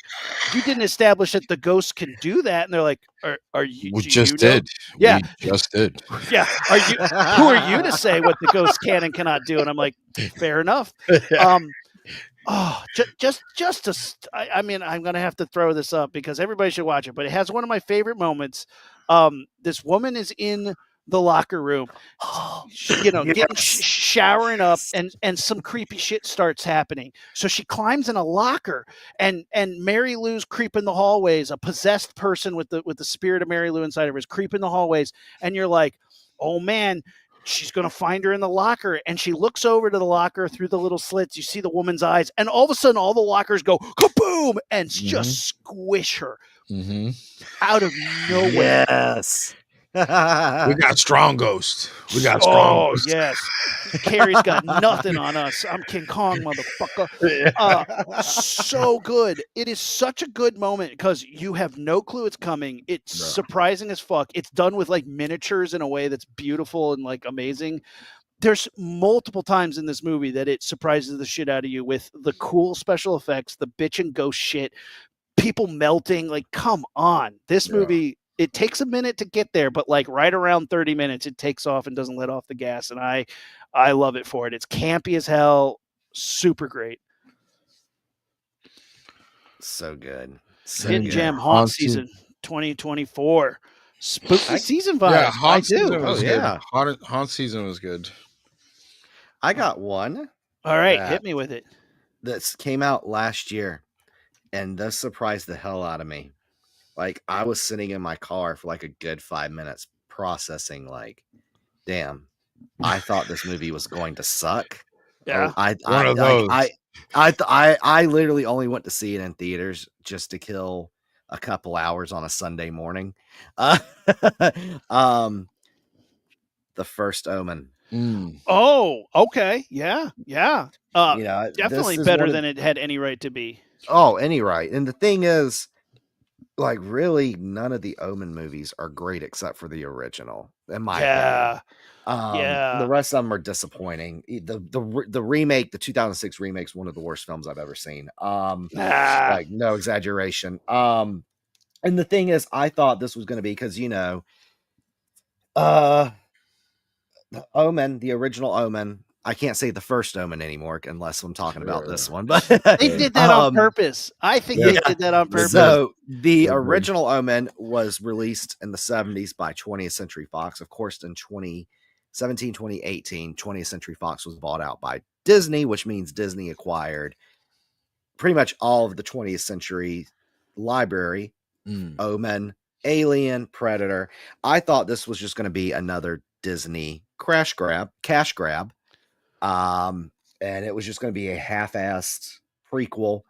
you didn't establish that the ghosts can do that. And they're like, are you? We do just you know? did. Yeah. We just did. Yeah. Who are you to say what the ghosts can and cannot do? And I'm like, fair enough. I mean, I'm gonna have to throw this up because everybody should watch it, but it has one of my favorite moments. This woman is in the locker room, getting showering up, and some creepy shit starts happening. So she climbs in a locker, and Mary Lou's creeping the hallways. A possessed person with the spirit of Mary Lou inside of her is creeping the hallways, and you're like, oh man. She's going to find her in the locker, and she looks over to the locker through the little slits. You see the woman's eyes, and all of a sudden, all the lockers go kaboom and just squish her out of nowhere. Yes. We got strong ghosts. We got strong ghosts. Yes. Carrie's got nothing on us. I'm King Kong, motherfucker. So good. It is such a good moment because you have no clue it's coming. It's surprising as fuck. It's done with like miniatures in a way that's beautiful and like amazing. There's multiple times in this movie that it surprises the shit out of you with the cool special effects, the bitch and ghost shit, people melting. Like, come on. This movie, it takes a minute to get there, but like right around 30 minutes, it takes off and doesn't let off the gas. And I love it for it. It's campy as hell. Super great. So good. So Hidden good. Gem Haunt Haunt season 2024. Spooky season vibes. Yeah, I haunt do. season was good. yeah. Haunt season was good. I got one All right, that hit me with it. that came out last year, and this surprised the hell out of me. Like, I was sitting in my car for like a good 5 minutes processing, like, damn, I thought this movie was going to suck. Yeah. One of those. I literally only went to see it in theaters just to kill a couple hours on a Sunday morning. Uh, The First Omen. Mm. Oh, okay. Yeah. Yeah. You know, this Definitely is better one of than it had any right to be. any right. And the thing is, like, really, none of the Omen movies are great except for the original, in my opinion. Yeah. The rest of them are disappointing. The remake, the 2006 remake, is one of the worst films I've ever seen. Like, no exaggeration. And the thing is, I thought this was going to be, because the Omen, the original Omen. I can't say the first Omen anymore unless I'm talking about this one. But They did that on purpose. I think they yeah. did that on purpose. So the They did. original Omen was released in the 70s by 20th Century Fox. Of course, in 2017, 2018, 20th Century Fox was bought out by Disney, which means Disney acquired pretty much all of the 20th Century library. Omen, Alien, Predator. I thought this was just going to be another Disney cash grab. And it was just going to be a half-assed prequel.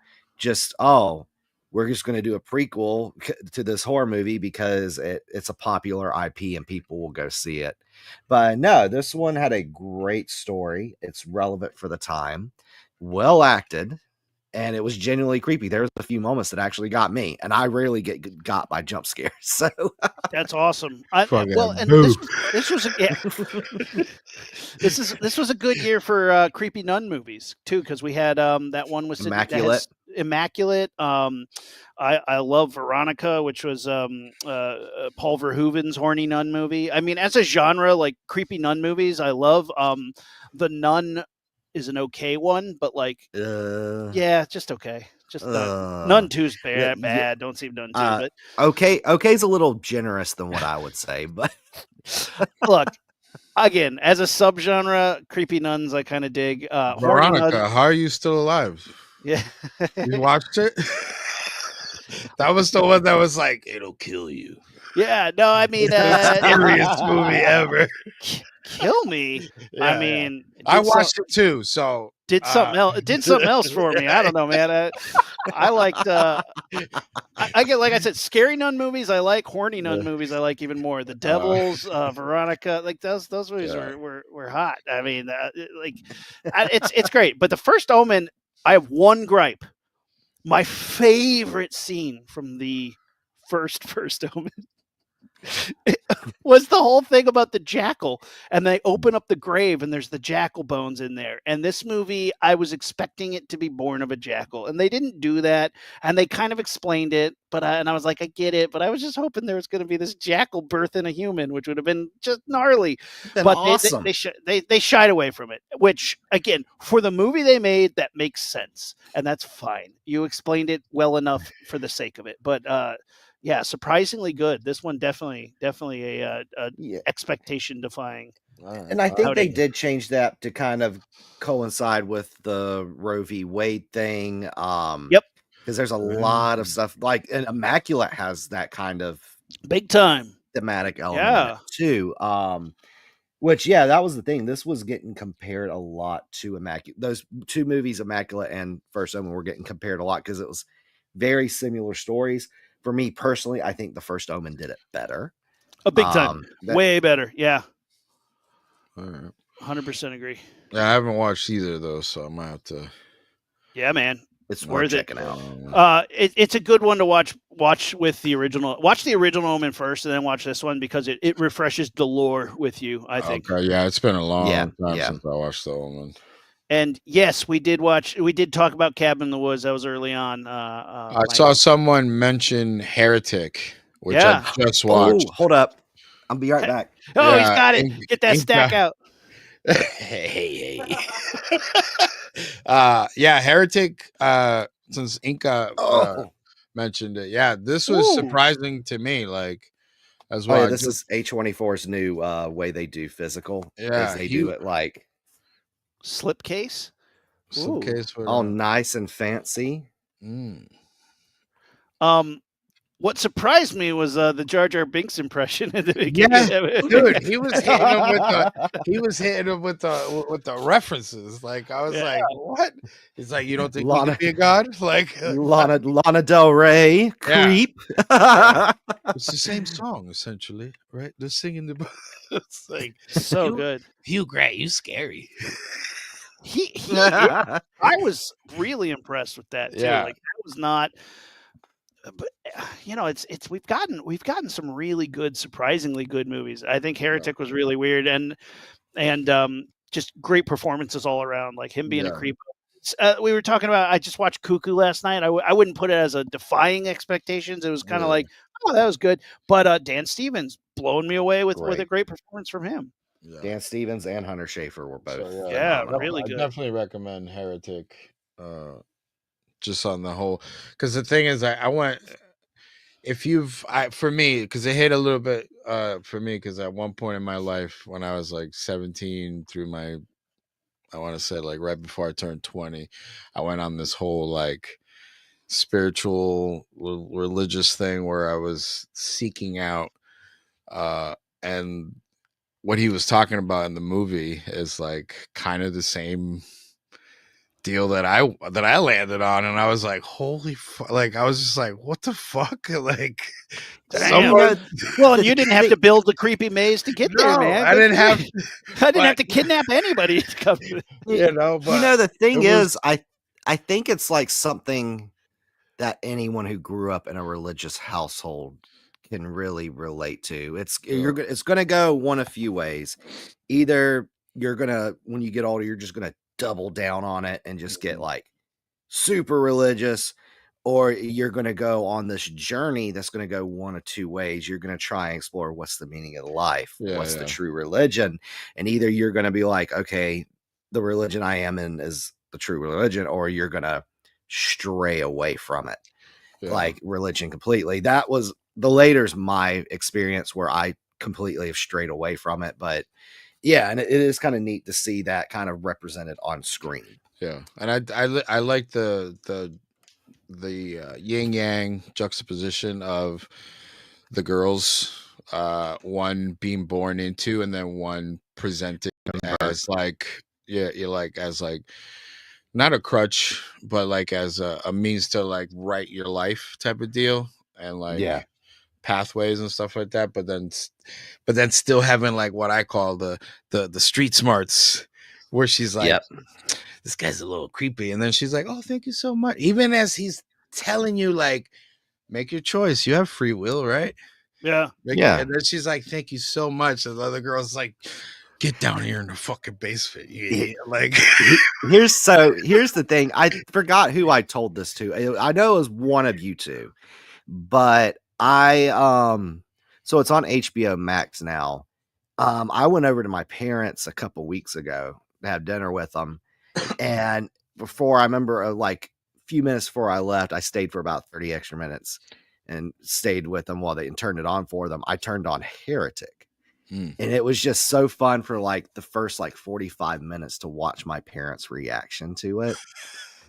We're just going to do a prequel to this horror movie because it's a popular IP and people will go see it. But no, this one had a great story. It's relevant for the time, well acted, and it was genuinely creepy. There was a few moments that actually got me, and I rarely get got by jump scares. So That's awesome. Fucking And boo. this was this was a good year for creepy nun movies too, because we had that one with Immaculate. I love Veronica, which was Paul Verhoeven's horny nun movie. I mean, as a genre, like creepy nun movies, I love. The Nun is an okay one, but like, yeah, just okay. Just Nun 2's bad. Bad. Don't see Nun 2, but okay's a little generous than what I would say, but look, again, as a subgenre, creepy nuns I kind of dig. Horny Veronica, nun, how are you still alive? yeah. You watched it? That was the one that was like, it'll kill you. Yeah, no, I mean, Scariest movie ever. kill me. Yeah, I mean, I watched it too. So did something else. It did something else for me. I don't know, man. I liked. I get, like I said, scary nun movies. I like horny nun movies. I like even more. The Devils, Veronica, like those movies were hot. I mean, it's great. But the first Omen, I have one gripe. My favorite scene from the first Omen was the whole thing about the jackal, and they open up the grave and there's the jackal bones in there. And this movie, I was expecting it to be born of a jackal, and they didn't do that. And they kind of explained it, but I was like, I get it, but I was just hoping there was going to be this jackal birth in a human, which would have been just gnarly. But awesome. They shied away from it, which again, for the movie they made, that makes sense, and that's fine. You explained it well enough for the sake of it, but yeah, surprisingly good. This one definitely a expectation defying. And I think they did change that to kind of coincide with the Roe v. Wade thing. Yep. Because there's a lot of stuff, like, and Immaculate has that kind of big time thematic element in it too. Which, yeah, that was the thing. This was getting compared a lot to Immaculate. Those two movies, Immaculate and First Omen, were getting compared a lot because it was very similar stories. For me personally, I think the First Omen did it better. A big time. Way better. Yeah. 100% agree. Yeah, I haven't watched either though, so I might have to. Yeah, man. It's worth checking out. It's a good one to watch with the original. Watch the original Omen first, and then watch this one because it refreshes the lore with you, I think. Okay, yeah, it's been a long time since I watched the Omen. And yes, we did talk about Cabin in the Woods. That was early on. I saw someone mention Heretic, which I just watched. Oh, hold up. I'll be right back. Oh, he's got it. Get that stack out. Hey. Yeah, Heretic since Inca Oh, mentioned it, yeah, this was Ooh. surprising to me. Like as oh well. yeah, this is A24's new way they do physical. Yeah, Is they do it like Slipcase. some Ooh. case for all nice and fancy. What surprised me was the Jar Jar Binks impression at the Yeah, beginning of it. dude, he was hitting him with the references. Like I was Yeah. like, what? He's like, you don't think you Lana- can be a god? Like Lana Del Rey, Yeah. creep. it's the same song essentially, right? They're singing the. It's like So good. Hugh Grant, you scary. I was really impressed with that too. Yeah. Like that was not. But it's we've gotten some really good, surprisingly good movies. I think Heretic was really weird, and just great performances all around. Like him being a Yeah. creep. We were talking about. I just watched Cuckoo last night. I wouldn't put it as a defying expectations. It was kind of like, oh, that was good. But Dan Stevens blowing me away with a great performance from him. Yeah. Dan Stevens and Hunter Schafer were both. So, really good. I definitely recommend Heretic. Just on the whole, because the thing is, I want for me, because it hit a little bit for me, because at one point in my life when I was like 17 through I want to say like right before I turned 20, I went on this whole like spiritual religious thing where I was seeking out and what he was talking about in the movie is like kind of the same deal that I landed on, and I was like, holy fuck, like I was just like, what the fuck, like Well, and you didn't have to build the creepy maze to get there, man. I didn't have to kidnap anybody to come. But the thing is, I think it's like something that anyone who grew up in a religious household can really relate to. It's going to go one of few ways. Either you're going to, when you get older, you're just going to double down on it and just get like super religious, or you're going to go on this journey that's going to go one of two ways. You're going to try and explore what's the meaning of life, what's the true religion, and either you're going to be like, okay, the religion I am in is the true religion, or you're going to stray away from it, like religion completely. That was the later's my experience, where I completely have strayed away from it. But yeah, and it is kind of neat to see that kind of represented on screen. Yeah, and I like the yin yang juxtaposition of the girls, one being born into, and then one presented as like as like not a crutch, but like as a means to like write your life type of deal, and like pathways and stuff like that, but then still having like what I call the street smarts, where she's like, this guy's a little creepy, and then she's like, oh, thank you so much, even as he's telling you like, make your choice, you have free will, right? And then she's like, thank you so much, and the other girl's like, get down here in the fucking basement, like here's the thing. I forgot who I told this to. I know it was one of you two, but so it's on HBO Max now. I went over to my parents a couple weeks ago to have dinner with them, and before, I remember like a few minutes before I left, I stayed for about 30 extra minutes and stayed with them while they turned it on for them. I turned on Heretic, and it was just so fun for like the first like 45 minutes to watch my parents' reaction to it.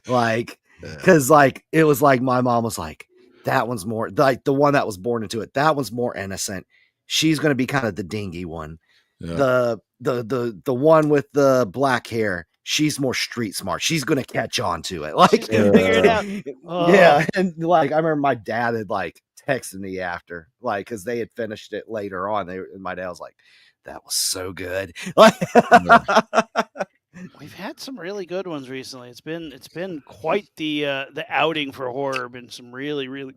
Like, because like it was like my mom was like, that one's more like the one that was born into it. That one's more innocent. She's going to be kind of the dingy one. Yeah. The one with the black hair, she's more street smart. She's going to catch on to it. Like, figure it out. Yeah. And like, I remember my dad had like texted me after, like, cause they had finished it later on. My dad was like, that was so good. We've had some really good ones recently. It's been quite the outing for horror. Been some really, really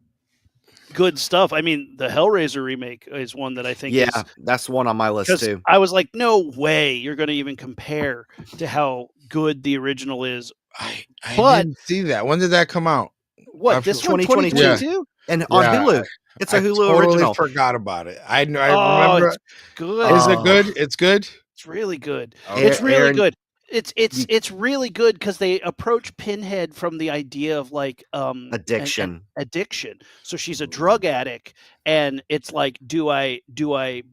good stuff. I mean, the Hellraiser remake is one that I think that's one on my list too. I was like, no way you're going to even compare to how good the original is. I didn't see that. When did that come out? What, this 2022? Yeah. And on Hulu. It's a Hulu original. Forgot about it. I remember. It's good. Is it good? It's good. It's really good. Okay. It's really good. It's really good because they approach Pinhead from the idea of like an Addiction. addiction. So she's a drug addict, and it's like, do I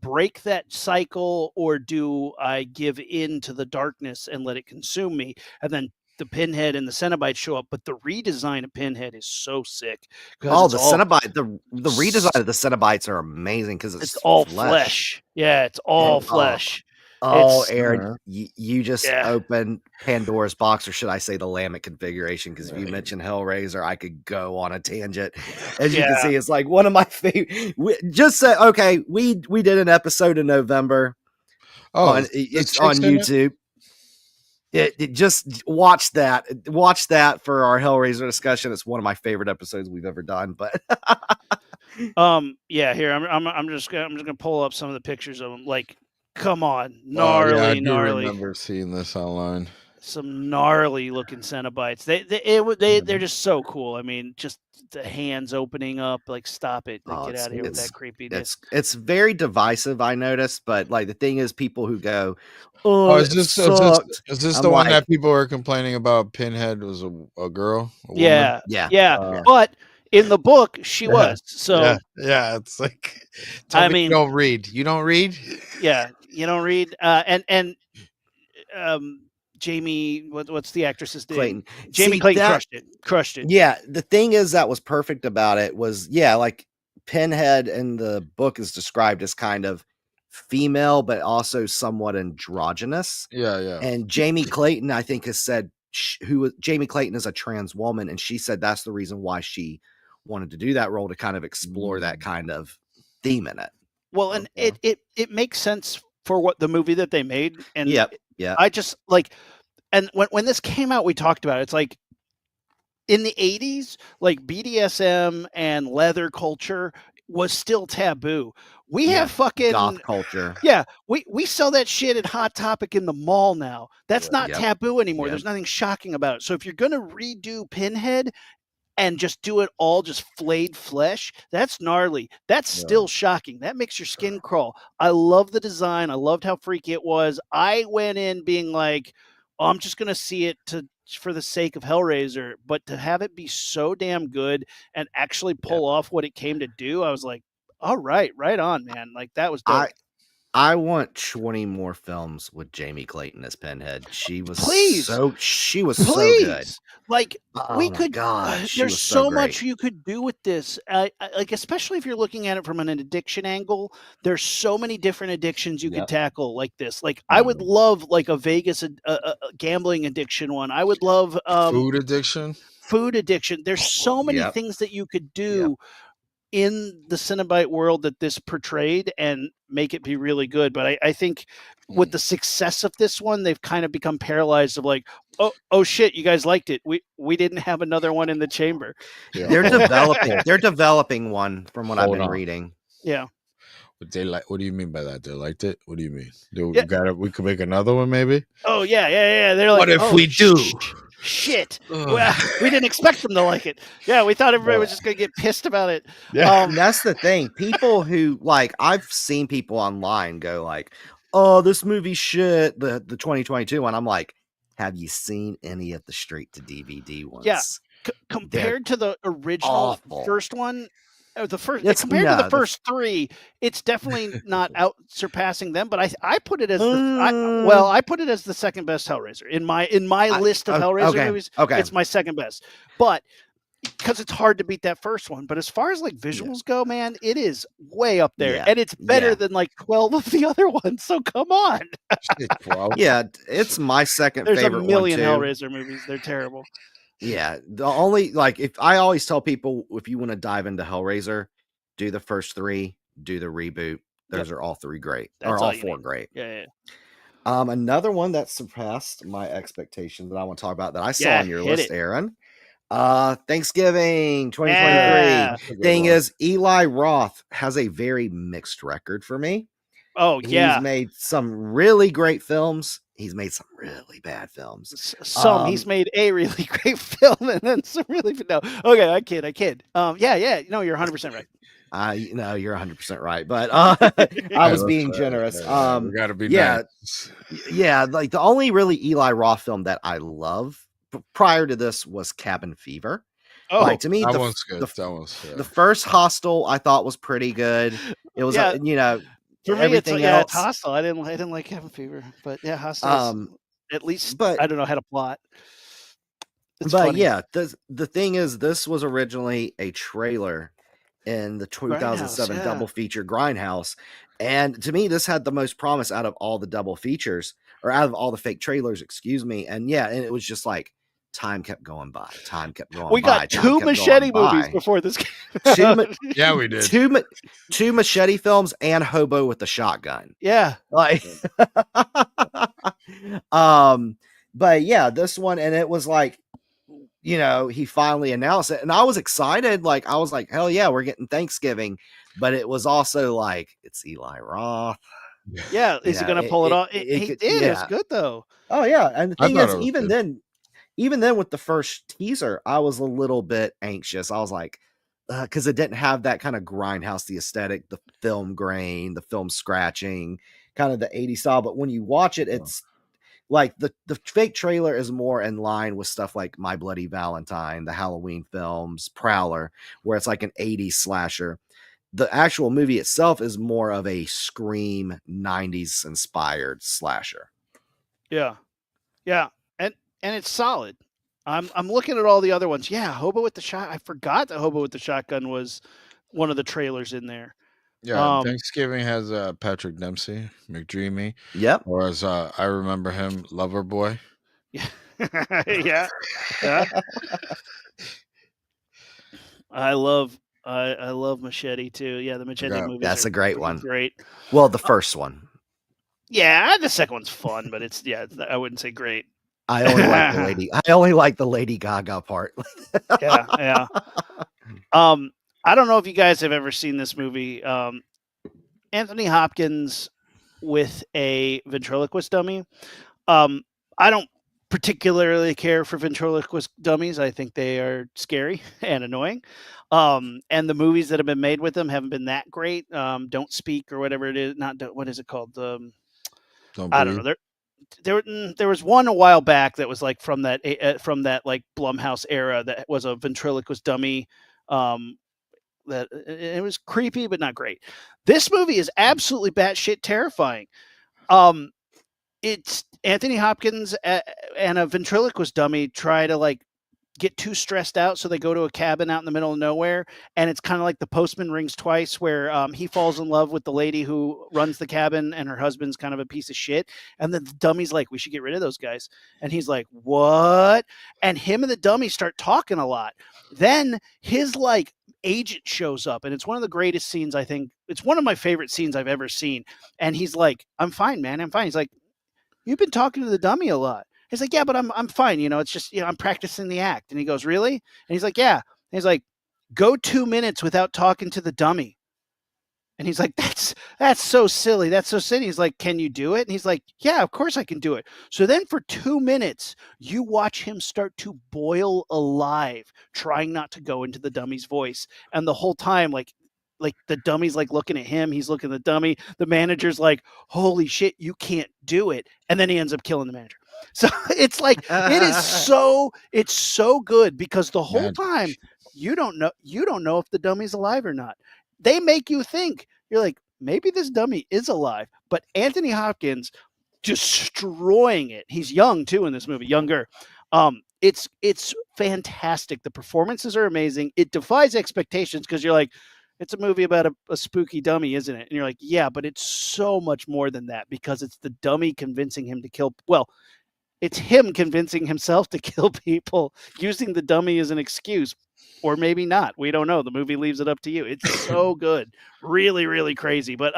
break that cycle, or do I give in to the darkness and let it consume me? And then the Pinhead and the Cenobites show up, but the redesign of Pinhead is so sick because Oh, it's the all Cenobite, the redesign of the Cenobites are amazing because it's it's all flesh. flesh. Yeah, it's all And flesh. oh, It's Aaron, Alright. you just yeah. opened Pandora's box, or should I say the Lamech configuration? Because if you mention Hellraiser, I could go on a tangent. As you can Yeah. see, it's like one of my favorite. Just say, okay, we did an episode in November Oh, the it's chicks on in it? YouTube. It just watch that for our Hellraiser discussion. It's one of my favorite episodes we've ever done. But Yeah, here I'm just gonna pull up some of the pictures of them. Like, come on, Oh, yeah, I gnarly, do gnarly, remember seeing this online. some gnarly looking Cenobites. They're just so cool. I mean, just the hands opening up. Like, stop it. Like, oh, get out of here with that creepiness. it's very divisive, I noticed. But like the thing is, people who go, Oh, "Oh, it sucked," is this I'm the one like, that people were complaining about Pinhead was a girl, a woman? Yeah, yeah, yeah. yeah. But in the book, she Yeah, was. So yeah, it's like, tell I me you mean, don't read. You don't read? yeah, you don't read. And Jamie, what's the actress's name? Clayton. Jamie See Clayton that? crushed it. Yeah, the thing is that was perfect about it was, yeah, like Pinhead in the book is described as kind of female, but also somewhat androgynous. Yeah, yeah. And Jamie Clayton, I think, has said Jamie Clayton is a trans woman, and she said that's the reason why she wanted to do that role, to kind of explore that kind of theme in it. Well, and Okay. it makes sense for what the movie that they made. And Yeah. I just like, and when this came out, we talked about it. It's like in the 80s, like BDSM and leather culture was still taboo. We have fucking goth culture. yeah, we sell that shit at Hot Topic in the mall now. That's not Yep. taboo anymore. Yep. There's nothing shocking about it. So if you're gonna redo Pinhead and just do it all just flayed flesh, that's gnarly. That's still shocking. That makes your skin crawl. I love the design. I loved how freaky it was. I went in being like, oh, I'm just gonna see it for the sake of Hellraiser, but to have it be so damn good and actually pull off what it came to do, I was like, all right, right on, man. Like, that was dope. I want 20 more films with Jamie Clayton as Pinhead. She was Please. so good. Like, Oh we my could. God, she There's was so so great. much you could do with this. Like, especially if you're looking at it from an addiction angle. There's so many different addictions you could tackle like this. Like, I would love like a Vegas gambling addiction one. I would love Food addiction. food addiction. There's so many Yep. things that you could do in the Cenobite world that this portrayed and make it be really good. But I think with the success of this one, they've kind of become paralyzed of like, oh shit, you guys liked it. We didn't have another one in the chamber. Yeah. They're developing one from what I've Hold been on. reading. Yeah. What do you mean by that? They liked it? What do you mean? Yeah. We could make another one, maybe? Oh yeah. They're like, What if oh, we do? Shit. Well, we didn't expect them to like it. Yeah, we thought everybody was just gonna get pissed about it. Yeah. And that's the thing. People who like, I've seen people online go like, "Oh, this movie shit." The 2022 one. I'm like, have you seen any of the straight to DVD ones? Yeah. Compared to the original first one, or the first compared to the first three, it's definitely not out surpassing them. But I put it as I put it as the second best Hellraiser in my list of Hellraiser movies. Okay, it's my second best, but because it's hard to beat that first one. But as far as like visuals go, man, it is way up there, and it's better than like 12 of the other ones. So come on. Yeah, it's my second There's favorite. a million one too. Hellraiser movies. They're terrible. Yeah, the only like, if I always tell people, if you want to dive into Hellraiser, do the first three, do the reboot. Those are all three great, or all four great. Yeah. Another one that surpassed my expectations that I want to talk about that I saw on your list, Aaron. Thanksgiving 2023. Yeah. Thing is, Eli Roth has a very mixed record for me. Oh yeah, he's made some really great films. He's made some really bad films. He's made a really great film and then some really no. Okay, I kid. Yeah. No, you're 100% right. You know, you're 100% right, but I was that's being right. generous. We got to be Yeah, nice. yeah, like the only really Eli Roth film that I love prior to this was Cabin Fever. Like Oh, to me, That one's good. That one's the first Hostel I thought was pretty good. It was, yeah. you know, For me, it's everything it's else. Hostel. I didn't like Cabin Fever, but yeah, Hostel's Um, at least but I don't know had a plot. It's but funny. yeah, the thing is, this was originally a trailer in the Grindhouse, 2007 yeah. double feature Grindhouse, and to me, this had the most promise out of all the double features, or out of all the fake trailers, excuse me. And yeah, and it was just like time kept going by, time kept going We by, got time two kept going Machete movies by. before this came Two, out. ma- Yeah, we did. two Machete films and Hobo with the Shotgun. Yeah. Like, um, but yeah, this one, and it was like, you know, he finally announced it, and I was excited. Like, I was like, hell yeah, we're getting Thanksgiving. But it was also like, it's Eli Roth. Yeah. You Is he know, gonna pull it off? it He could, did. It was yeah. good though. Oh yeah, and the I thing thought is, it was good. even then, with the first teaser, I was a little bit anxious. I was like, because it didn't have that kind of grindhouse, the aesthetic, the film grain, the film scratching, kind of the 80s style. But when you watch it, it's like the fake trailer is more in line with stuff like My Bloody Valentine, the Halloween films, Prowler, where it's like an 80s slasher. The actual movie itself is more of a Scream 90s inspired slasher. Yeah. Yeah. And it's solid. I'm looking at all the other ones. Yeah, Hobo with the Shot. I forgot that Hobo with the Shotgun was one of the trailers in there. Yeah, and Thanksgiving has Patrick Dempsey, McDreamy, Yep. or as I remember him, Lover Boy. Yeah. Yeah. Yeah. I love Machete too. Yeah, the Machete movies That's are a great freaking one. great. Well, the first one. Yeah, the second one's fun, but it's I wouldn't say great. I only like the lady. I only like the Lady Gaga part. Yeah, yeah. I don't know if you guys have ever seen this movie. Anthony Hopkins with a ventriloquist dummy. I don't particularly care for ventriloquist dummies. I think they are scary and annoying. And the movies that have been made with them haven't been that great. Don't Speak or whatever it is. What is it called? Don't I don't breathe. know. There was one a while back that was like from that like Blumhouse era that was a ventriloquist dummy. That it was creepy but not great. This movie is absolutely batshit terrifying. Um, it's Anthony Hopkins and a ventriloquist dummy try to like get too stressed out, so they go to a cabin out in the middle of nowhere, and it's kind of like The Postman Rings Twice, where he falls in love with the lady who runs the cabin, and her husband's kind of a piece of shit, and then the dummy's like, "We should get rid of those guys," and he's like, "What?" And him and the dummy start talking a lot. Then his like agent shows up, and it's one of the greatest scenes. I think it's one of my favorite scenes I've ever seen. And he's like, "I'm fine, man. I'm fine." He's like, "You've been talking to the dummy a lot." He's like, "Yeah, but I'm fine. You know, it's just, I'm practicing the act." And he goes, "Really?" And he's like, "Yeah." And he's like, "Go 2 minutes without talking to the dummy." And he's like, that's so silly. That's so silly. He's like, "Can you do it?" And he's like, "Yeah, of course I can do it." So then for 2 minutes, you watch him start to boil alive, trying not to go into the dummy's voice. And the whole time, like the dummy's like looking at him, he's looking at the dummy. The manager's like, "Holy shit, you can't do it." And then he ends up killing the manager. So it's like it's so good because the whole Magic. time you don't know if the dummy's alive or not. They make you think. You're like, maybe this dummy is alive. But Anthony Hopkins destroying it. He's young too in this movie, younger. It's fantastic. The performances are amazing. It defies expectations because you're like, it's a movie about a spooky dummy, isn't it? And you're like, yeah, but it's so much more than that because it's the dummy convincing him to kill. Well, it's him convincing himself to kill people using the dummy as an excuse. Or maybe not. We don't know. The movie leaves it up to you. It's so good. Really, really crazy. But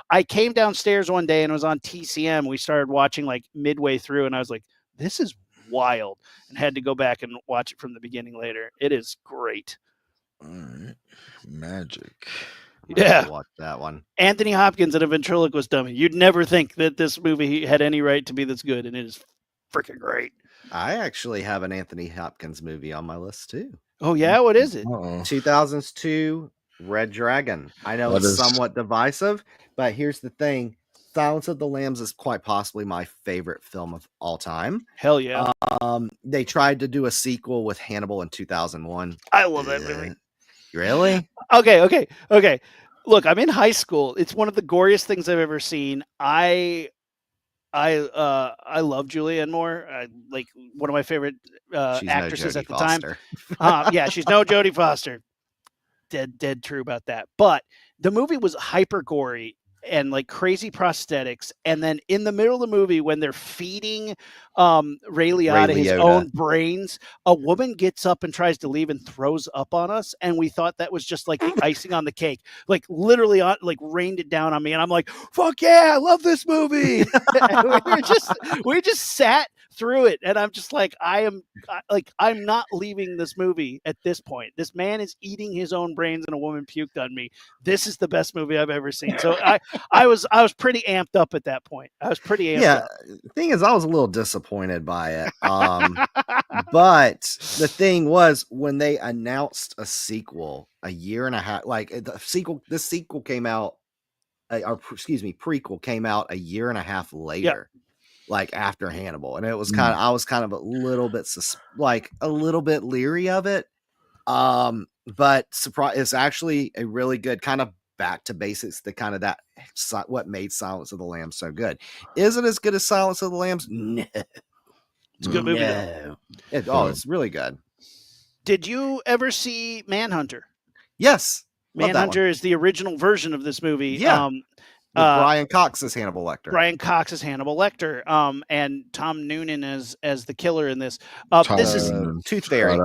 I came downstairs one day and it was on TCM. We started watching like midway through and I was like, this is wild, and had to go back and watch it from the beginning later. It is great. All right. Magic. Yeah. Watch that one. Anthony Hopkins and a ventriloquist dummy. You'd never think that this movie had any right to be this good, and it is freaking great. I actually have an Anthony Hopkins movie on my list too. Oh yeah, what is it? 2002 Red Dragon. I know That it's is- somewhat divisive, but here's the thing. Silence of the Lambs is quite possibly my favorite film of all time. Hell yeah. They tried to do a sequel with Hannibal in 2001. I love that movie. Really? Okay. Look, I'm in high school. It's one of the goriest things I've ever seen. I love Julianne Moore. Like one of my favorite She's actresses no at the Jodie time. Foster. Yeah, she's no Jodie Foster. Dead true about that. But the movie was hyper gory and like crazy prosthetics. And then in the middle of the movie, when they're feeding Ray Liotta his Liotta. own brains, a woman gets up and tries to leave and throws up on us. And we thought that was just like the icing on the cake, like literally like rained it down on me. And I'm like, fuck yeah, I love this movie. we just sat through it. And I'm just like, I'm not leaving this movie at this point. This man is eating his own brains and a woman puked on me. This is the best movie I've ever seen. So I was pretty amped up at that point. I was pretty amped up. The thing is, I was a little disappointed by it. But the thing was, when they announced a sequel a year and a half, like this sequel came out, prequel came out a year and a half later. Yep. Like after Hannibal, and it was I was kind of a little bit a little bit leery of it. But it's actually a really good kind of back to basics. The kind of that what made Silence of the Lambs so good. Is it as good as Silence of the Lambs? No, it's a good movie. No. It's really good. Did you ever see Manhunter? Yes, Manhunter is the original version of this movie. Yeah. With Brian Cox as Hannibal Lecter. And Tom Noonan as the killer in this. This is Tooth Fairy.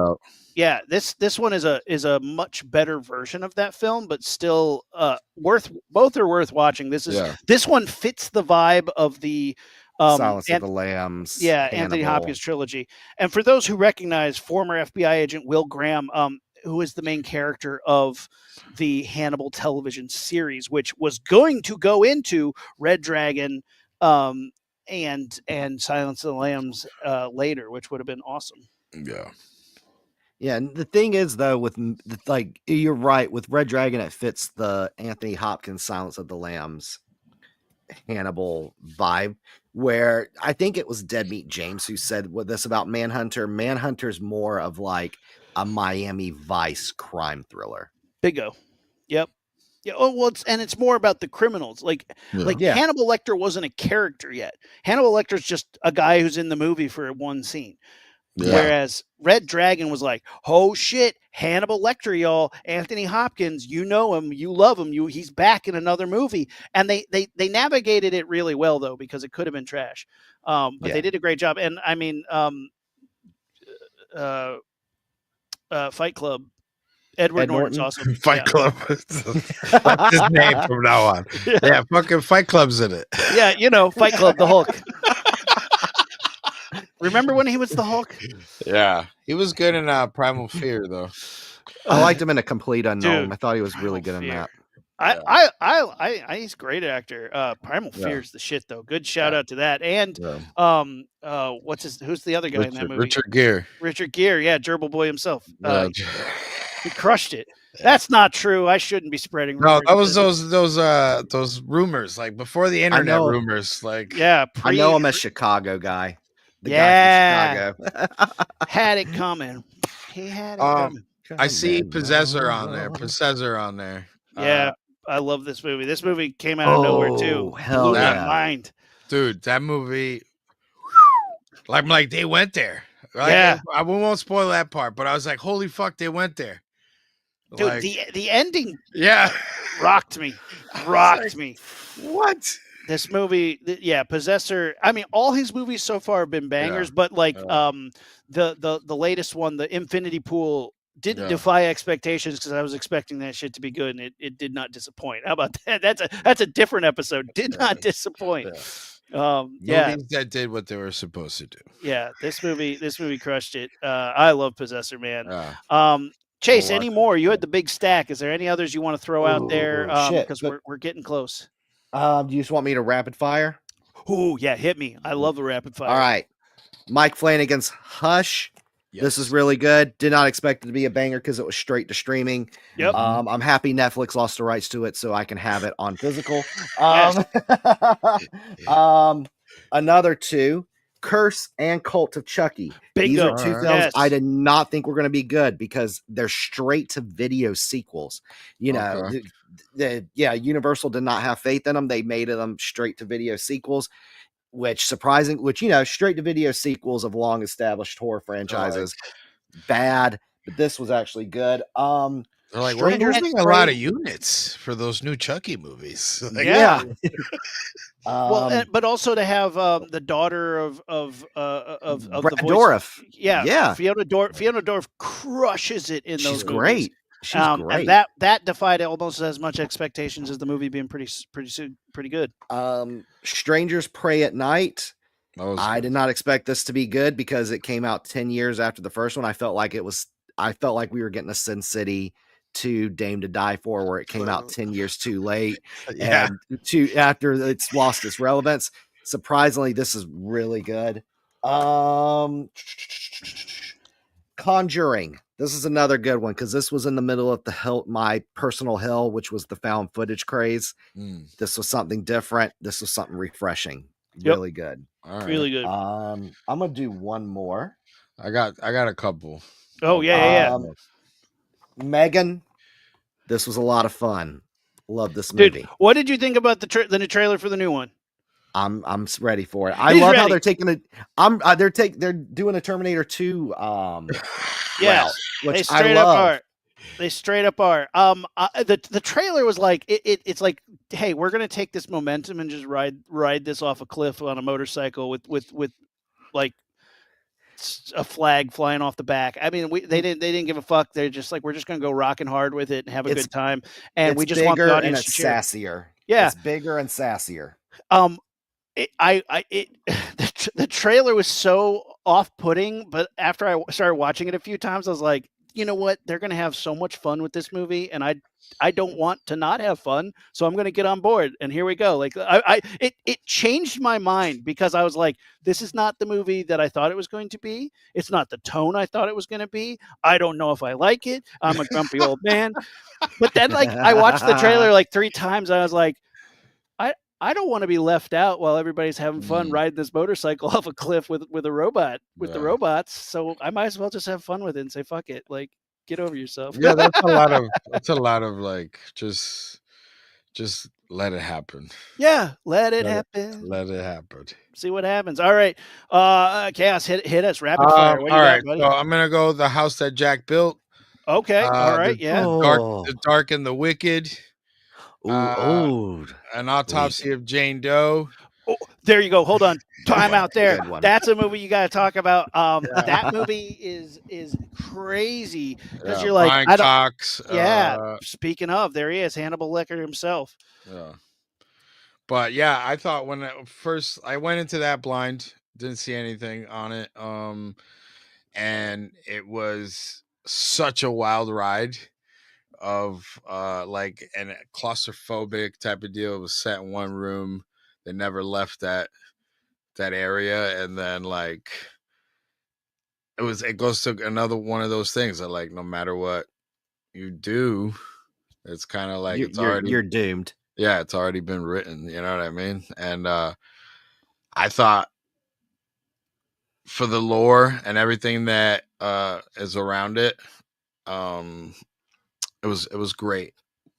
Yeah, this one is a much better version of that film, but still both are worth watching. This one fits the vibe of the Silence of the Lambs. Yeah, Hannibal. Anthony Hopkins trilogy. And for those who recognize former FBI agent Will Graham, who is the main character of the Hannibal television series, which was going to go into Red Dragon and Silence of the Lambs later, which would have been awesome. Yeah. Yeah, and the thing is, though, with you're right, with Red Dragon, it fits the Anthony Hopkins Silence of the Lambs Hannibal vibe, where I think it was Dead Meat James who said this about Manhunter. Manhunter's more of like a Miami Vice crime thriller. Bingo. Yep. Yeah. Oh, well, it's more about the criminals. Hannibal Lecter wasn't a character yet. Hannibal Lecter's just a guy who's in the movie for one scene. Yeah. Whereas Red Dragon was like, oh shit, Hannibal Lecter, y'all, Anthony Hopkins, you know him, you love him, he's back in another movie. And they navigated it really well though, because it could have been trash. But they did a great job. And I mean, Fight Club. Edward Norton's awesome. Fight Club. That's his name from now on. Yeah, fucking Fight Club's in it. Yeah, Fight Club, the Hulk. Remember when he was the Hulk? Yeah, he was good in Primal Fear, though. I liked him in A Complete Unknown. Dude, I thought he was really good in that. He's a great actor. Primal Fear's the shit, though. Good shout out to that. And who's the other guy in that movie? Richard Gere. Richard Gere, yeah, Gerbil Boy himself. He crushed it. That's not true. I shouldn't be spreading rumors. No, that was those rumors, like before the internet rumors. Like, I know I'm a Chicago guy. The guy from Chicago. Had it coming. He had it coming. I see Possessor on there. Yeah, I love this movie. This movie came out of nowhere too. Hell blew yeah. my mind. Dude, that movie. Like they went there. Right? Yeah, I won't spoil that part, but I was like, holy fuck, they went there. Dude, the ending, rocked me. What? This movie, Possessor. I mean, all his movies so far have been bangers, but the latest one, the Infinity Pool, didn't defy expectations because I was expecting that shit to be good, and it did not disappoint. How about that? That's a different episode. Did not disappoint. Movies that did what they were supposed to do. Yeah, this movie crushed it. I love Possessor, man. Chase, any more? You had the big stack. Is there any others you want to throw out there? Because we're getting close. Do you just want me to rapid fire? Oh, yeah, hit me. I love the rapid fire. All right. Mike Flanagan's Hush, This is Yes. really good. Did not expect it to be a banger because it was straight to streaming. Yep. I'm happy Netflix lost the rights to it so I can have it on physical. Yes. Another two, Curse and Cult of Chucky. These are Bingo. two Alright. films Yes. I did not think were going to be good because they're straight to video sequels. You know, Okay. Universal did not have faith in them. They made them straight to video sequels, which straight to video sequels of long established horror franchises bad, but this was actually good. They're like, we're Strangers moving a Prey. lot of units for those new Chucky movies. Like, Yeah. Well, but also to have the daughter of the Brad voice. Dourif. Yeah. Fiona Dorff crushes it in She's those movies. great. She's great. And that defied almost as much expectations as the movie being pretty good. Strangers Prey at Night. I good. did not expect this to be good because it came out 10 years after the first one. I felt like we were getting a Sin City 2 Dame to Die For, where it came out 10 years too late Yeah. and after it's lost its relevance. Surprisingly, this is really good. Conjuring. This is another good one because this was in the middle of my personal hell, which was the found footage craze. This was something different. This was something refreshing. Yep. Really good. All right. Really good. I'm gonna do one more. I got a couple. Oh yeah. Megan. This was a lot of fun. Love this Dude, movie. what did you think about the new trailer for the new one? I'm ready for it. I He's love how ready. they're taking it. They're doing a Terminator 2 Yes, route, they which I straight up love. are. They straight up are. The trailer was like it's like, hey, we're gonna take this momentum and just ride this off a cliff on a motorcycle with like a flag flying off the back. I mean, they didn't give a fuck. They're just like, we're just gonna go rocking hard with it and have a good time, and we just want the bigger and audience it's to cheer. sassier. Yeah, It's bigger and sassier. The trailer was so off-putting, but after I started watching it a few times, I was like, you know what? They're going to have so much fun with this movie, and I don't want to not have fun, so I'm going to get on board. And here we go. Like it changed my mind because I was like, this is not the movie that I thought it was going to be. It's not the tone I thought it was going to be. I don't know if I like it. I'm a grumpy old man. But then, like, I watched the trailer like 3 times, and I was like, I don't want to be left out while everybody's having fun riding this motorcycle off a cliff with a robot the robots. So I might as well just have fun with it and say, fuck it. Like, get over yourself. Yeah, that's a lot of like just let it happen. Yeah, let it happen. Let it happen. See what happens. All right. Chaos, hit us rapid fire. What do you got, buddy? So I'm gonna go The House That Jack Built. Okay. All right. Yeah. The Dark and the Wicked. An An Autopsy of Jane Doe. Oh, there you go. Hold on. Time out there. That's a movie you got to talk about. That movie is crazy because you're like, Brian Cox. Speaking of, there he is, Hannibal Lecter himself. Yeah. But yeah, I thought when I went into that blind, didn't see anything on it. And it was such a wild ride of like a claustrophobic type of deal. It was set in one room. They never left that area, and then like it goes to another one of those things that like no matter what you do, it's kind of like you're doomed. Yeah, it's already been written, you know what I mean? And I thought for the lore and everything that is around it, it was great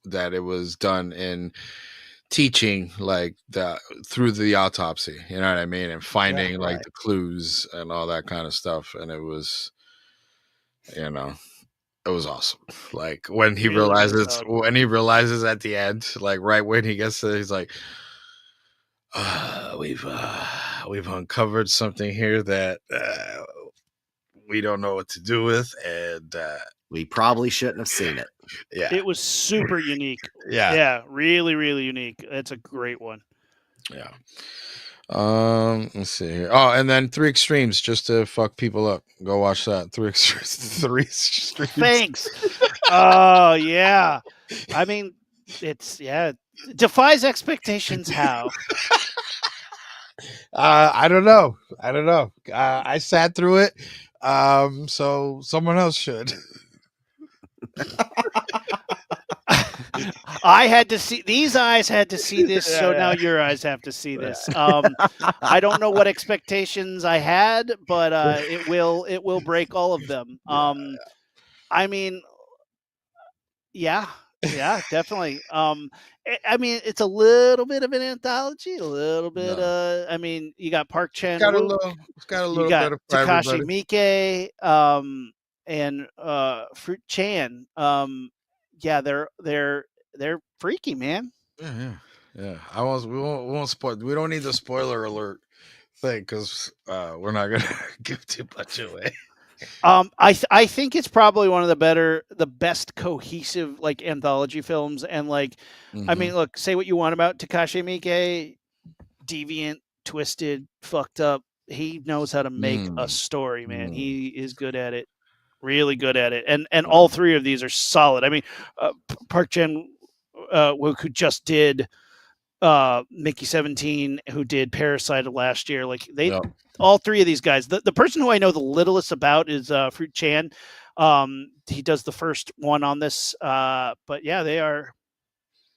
that it was done in teaching like through the autopsy, you know what I mean, and finding like the clues and all that kind of stuff. And it was, you know, it was awesome. Like when he realizes at the end, like right when he gets to, he's like, we've uncovered something here that we don't know what to do with, and we probably shouldn't have seen it. Yeah, it was super unique. Yeah, really, really unique. It's a great one. Yeah. Let's see here. Oh, and then 3 Extremes, just to fuck people up. Go watch that. 3 Extremes. Thanks. Oh yeah. I mean, it defies expectations. How? I don't know. I sat through it. So someone else should. I had to see these eyes had to see this, so now your eyes have to see this. I don't know what expectations I had, but it will break all of them. I mean, yeah, definitely. I mean, it's a little bit of an anthology, a little bit. No. I mean, you got Park It's Chan got a Wook, little. It's got a you little got bit of for Takashi everybody. Miike, and Fruit Chan. Yeah, they're freaky, man. Yeah. We won't spoil. We don't need the spoiler alert thing because we're not gonna give too much away. I think it's probably one of the best cohesive like anthology films, and like, I mean, look, say what you want about Takashi Miike, deviant, twisted, fucked up. He knows how to make a story, man. He is good at it, really good at it, and all three of these are solid. I mean, Park Chan Wook, who just did Mickey 17, who did Parasite last year, like they. Yep. All three of these guys. The person who I know the littlest about is Fruit Chan. He does the first one on this, but yeah, they are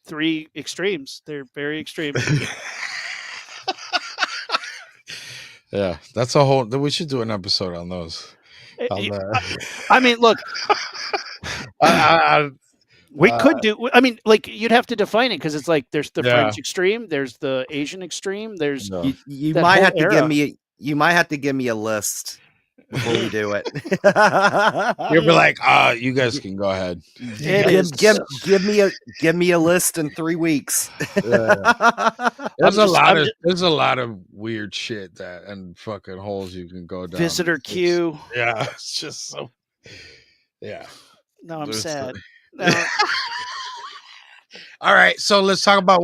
three extremes. They're very extreme. Yeah, that's a whole. We should do an episode on those. I mean, look, we could do. I mean, like you'd have to define it because it's like there's the French extreme, there's the Asian extreme, there's You that might whole have to era. give me. You might have to give me a list before we do it. You'll be like, you guys can go ahead. Give me a list in 3 weeks. There's a lot of weird shit and fucking holes you can go down. Visitor Q. Yeah, it's just so. Yeah. No, I'm sad. All right, so let's talk about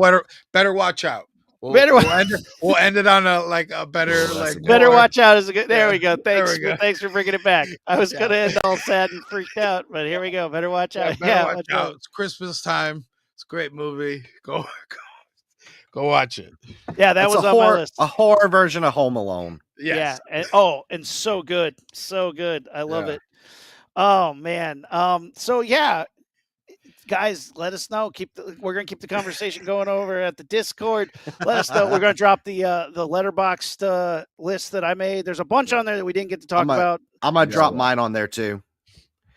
better watch out. We'll end it on a better better watch out is a good. There we go. Thanks for bringing it back. I was gonna end all sad and freaked out, but here we go. Better watch out. Watch out. It's Christmas time. It's a great movie. Go watch it. Yeah, that was on my list. A horror version of Home Alone. Yes. Yeah, and so good, so good. I love it. Oh man. So yeah. Guys, let us know. We're gonna keep the conversation going over at the Discord. Let us know. We're gonna drop the letterboxed list that I made. There's a bunch on there that we didn't get to talk about. I'm gonna drop mine on there too.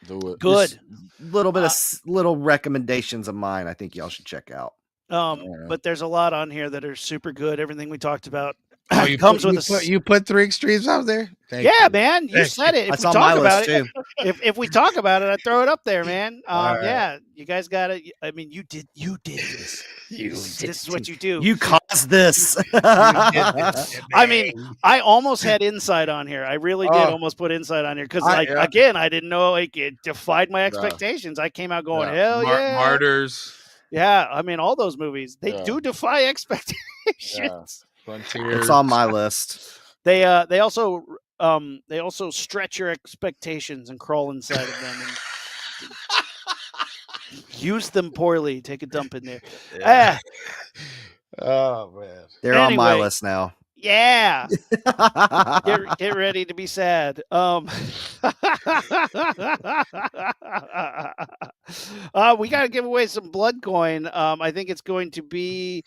Do it. Good. Just little bit of little recommendations of mine. I think y'all should check out. But there's a lot on here that are super good. Everything we talked about. You put 3 extremes out there? Thank you. Man, you said it. If we talk about it, if we talk about it, I throw it up there, man. Yeah, you guys got it. I mean, you did this. This is what you do. You caused this. I mean, I almost had Inside on here. I really did almost put Inside on here because, again, I didn't know it defied my expectations. I came out going, hell yeah, Martyrs. Yeah, I mean, all those movies they do defy expectations. Frontiers. It's on my list. They also stretch your expectations and crawl inside of them and use them poorly. Take a dump in there. Yeah. Oh man, they're on my list now. Yeah. Get ready to be sad. We got to give away some blood coin. I think it's going to be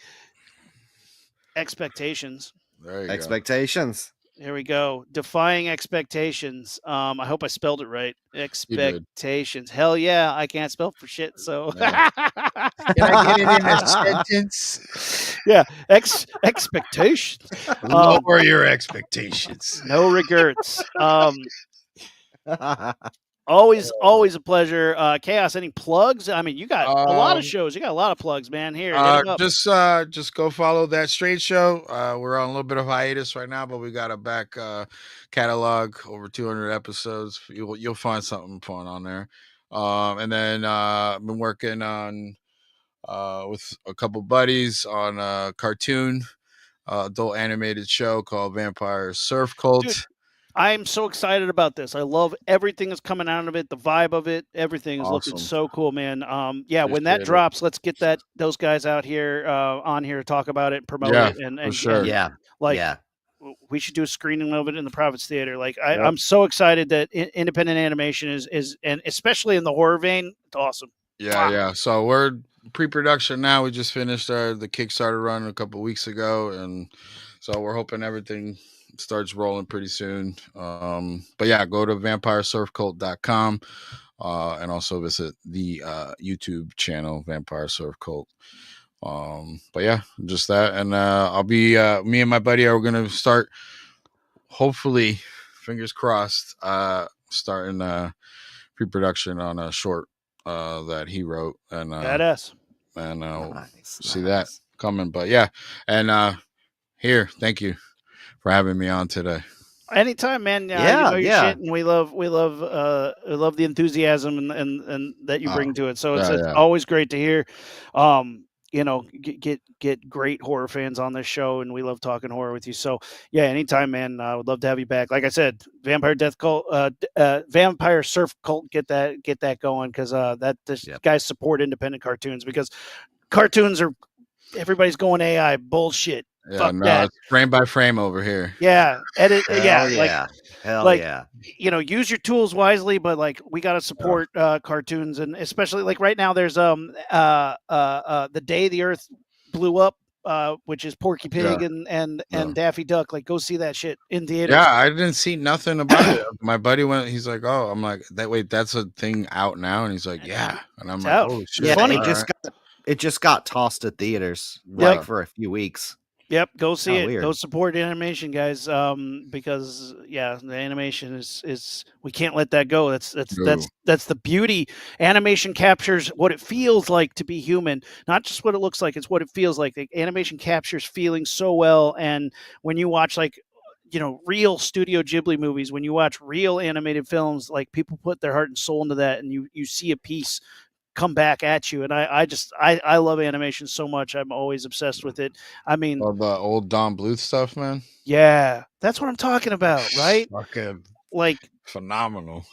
Expectations. There you Expectations. Go. Here we go. Defying expectations. I hope I spelled it right. Expectations. Hell yeah, I can't spell for shit. So can I get it in a sentence? Yeah. Expectations. Lower your expectations. No regrets. Always a pleasure. Chaos, any plugs? I mean, you got a lot of shows. You got a lot of plugs, man. Here, just go follow That Straight Show. We're on a little bit of hiatus right now, but we got a back catalog, over 200 episodes. You'll find something fun on there. And then I've been working on with a couple buddies on a cartoon adult animated show called Vampire Surf Cult. Dude, I'm so excited about this. I love everything that's coming out of it, the vibe of it. Everything is looking so cool, man. When that drops, let's get those guys out here on here to talk about it, promote it, and for sure. we should do a screening of it in the Province Theater. Like Yep. I'm so excited that independent animation is and especially in the horror vein, it's awesome. Yeah, yeah. So we're pre-production now. We just finished the Kickstarter run a couple weeks ago, and so we're hoping everything starts rolling pretty soon. But yeah, go to vampiresurfcult.com and also visit the YouTube channel Vampire Surf Cult. But yeah, just that, and I'll be me and my buddy are gonna start, hopefully, fingers crossed, starting pre-production on a short that he wrote, and Badass. see that coming. But yeah, and here, thank you for having me on today. Anytime, man. You know your shit, and we love the enthusiasm and that you bring to it. So it's always great to hear. You know, get great horror fans on this show, and we love talking horror with you. So yeah, anytime, man. I would love to have you back. Like I said, Vampire Death Cult, Vampire Surf Cult, get that going, because guys support independent cartoons, because cartoons are, everybody's going AI bullshit. Yeah, Fuck no, that. it's frame by frame over here. Yeah, edit. Hell Yeah, Hell like, yeah. you know, use your tools wisely, but like we got to support cartoons, and especially like right now there's the Day the Earth Blew Up, which is Porky Pig and Daffy Duck. Like, go see that shit in theaters. Yeah, I didn't see nothing about it. My buddy went, he's like, oh, I'm like, that's a thing out now, and he's like, yeah, and I'm like, oh shit, yeah, funny. It just got tossed at theaters like for a few weeks. Yep, go see it. Weird. Go support animation, guys. Because the animation is we can't let that go. That's the beauty. Animation captures what it feels like to be human, not just what it looks like. It's what it feels like. The animation captures feelings so well, and when you watch, like, you know, real Studio Ghibli movies, when you watch real animated films, like, people put their heart and soul into that, and you see a piece come back at you. And I love animation so much. I'm always obsessed with it. I mean, all the old Don Bluth stuff, man. Yeah, that's what I'm talking about, right? Fucking like phenomenal.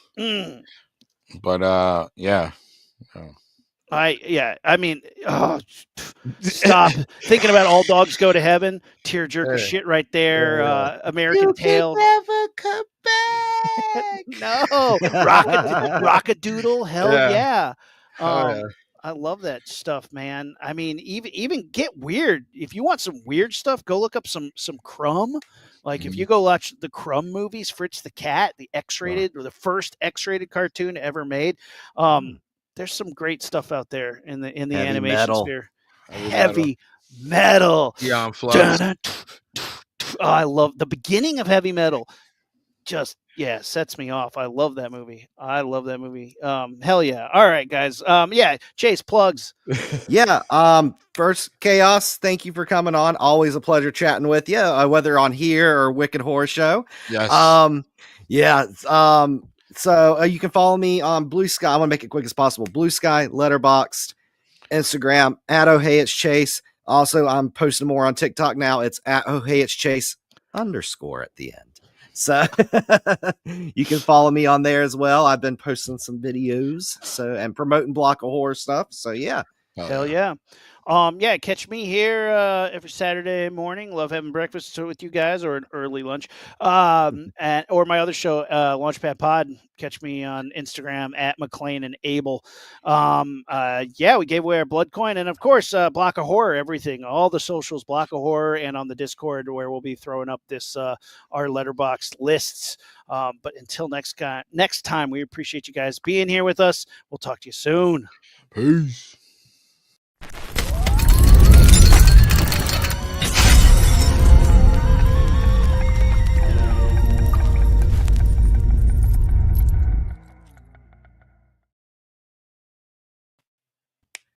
But yeah. I mean, stop thinking about All Dogs Go to Heaven, tearjerker shit right there. American Tail. Never come back. No, Rockadoodle. Hell yeah. I love that stuff, man. I mean, even get weird. If you want some weird stuff, go look up some Crumb. Like, if you go watch the Crumb movies, Fritz the Cat, the X-rated or the first X-rated cartoon ever made. There's some great stuff out there in the animation sphere. Heavy metal. Beyond Flux. I love the beginning of Heavy Metal. Just sets me off. I love that movie. Hell yeah. All right, guys. Chase, plugs. First, Chaos, thank you for coming on. Always a pleasure chatting with you, whether on here or Wicked Horror Show. Yes. So you can follow me on Blue Sky. I want to make it quick as possible. Blue Sky, Letterboxd, Instagram at @OheyIt'sChase. Also, I'm posting more on TikTok now. It's at @OheyIt'sChase_ at the end. So you can follow me on there as well. I've been posting some videos and promoting Block of Horror stuff. So yeah. Hell yeah. Catch me here every Saturday morning. Love having breakfast with you guys, or an early lunch. Or my other show, Launchpad Pod. Catch me on Instagram at McLean and Abel. We gave away our blood coin, and of course, Block of Horror, everything, all the socials, Block of Horror, and on the Discord, where we'll be throwing up this our letterbox lists. But until next time, we appreciate you guys being here with us. We'll talk to you soon. Peace.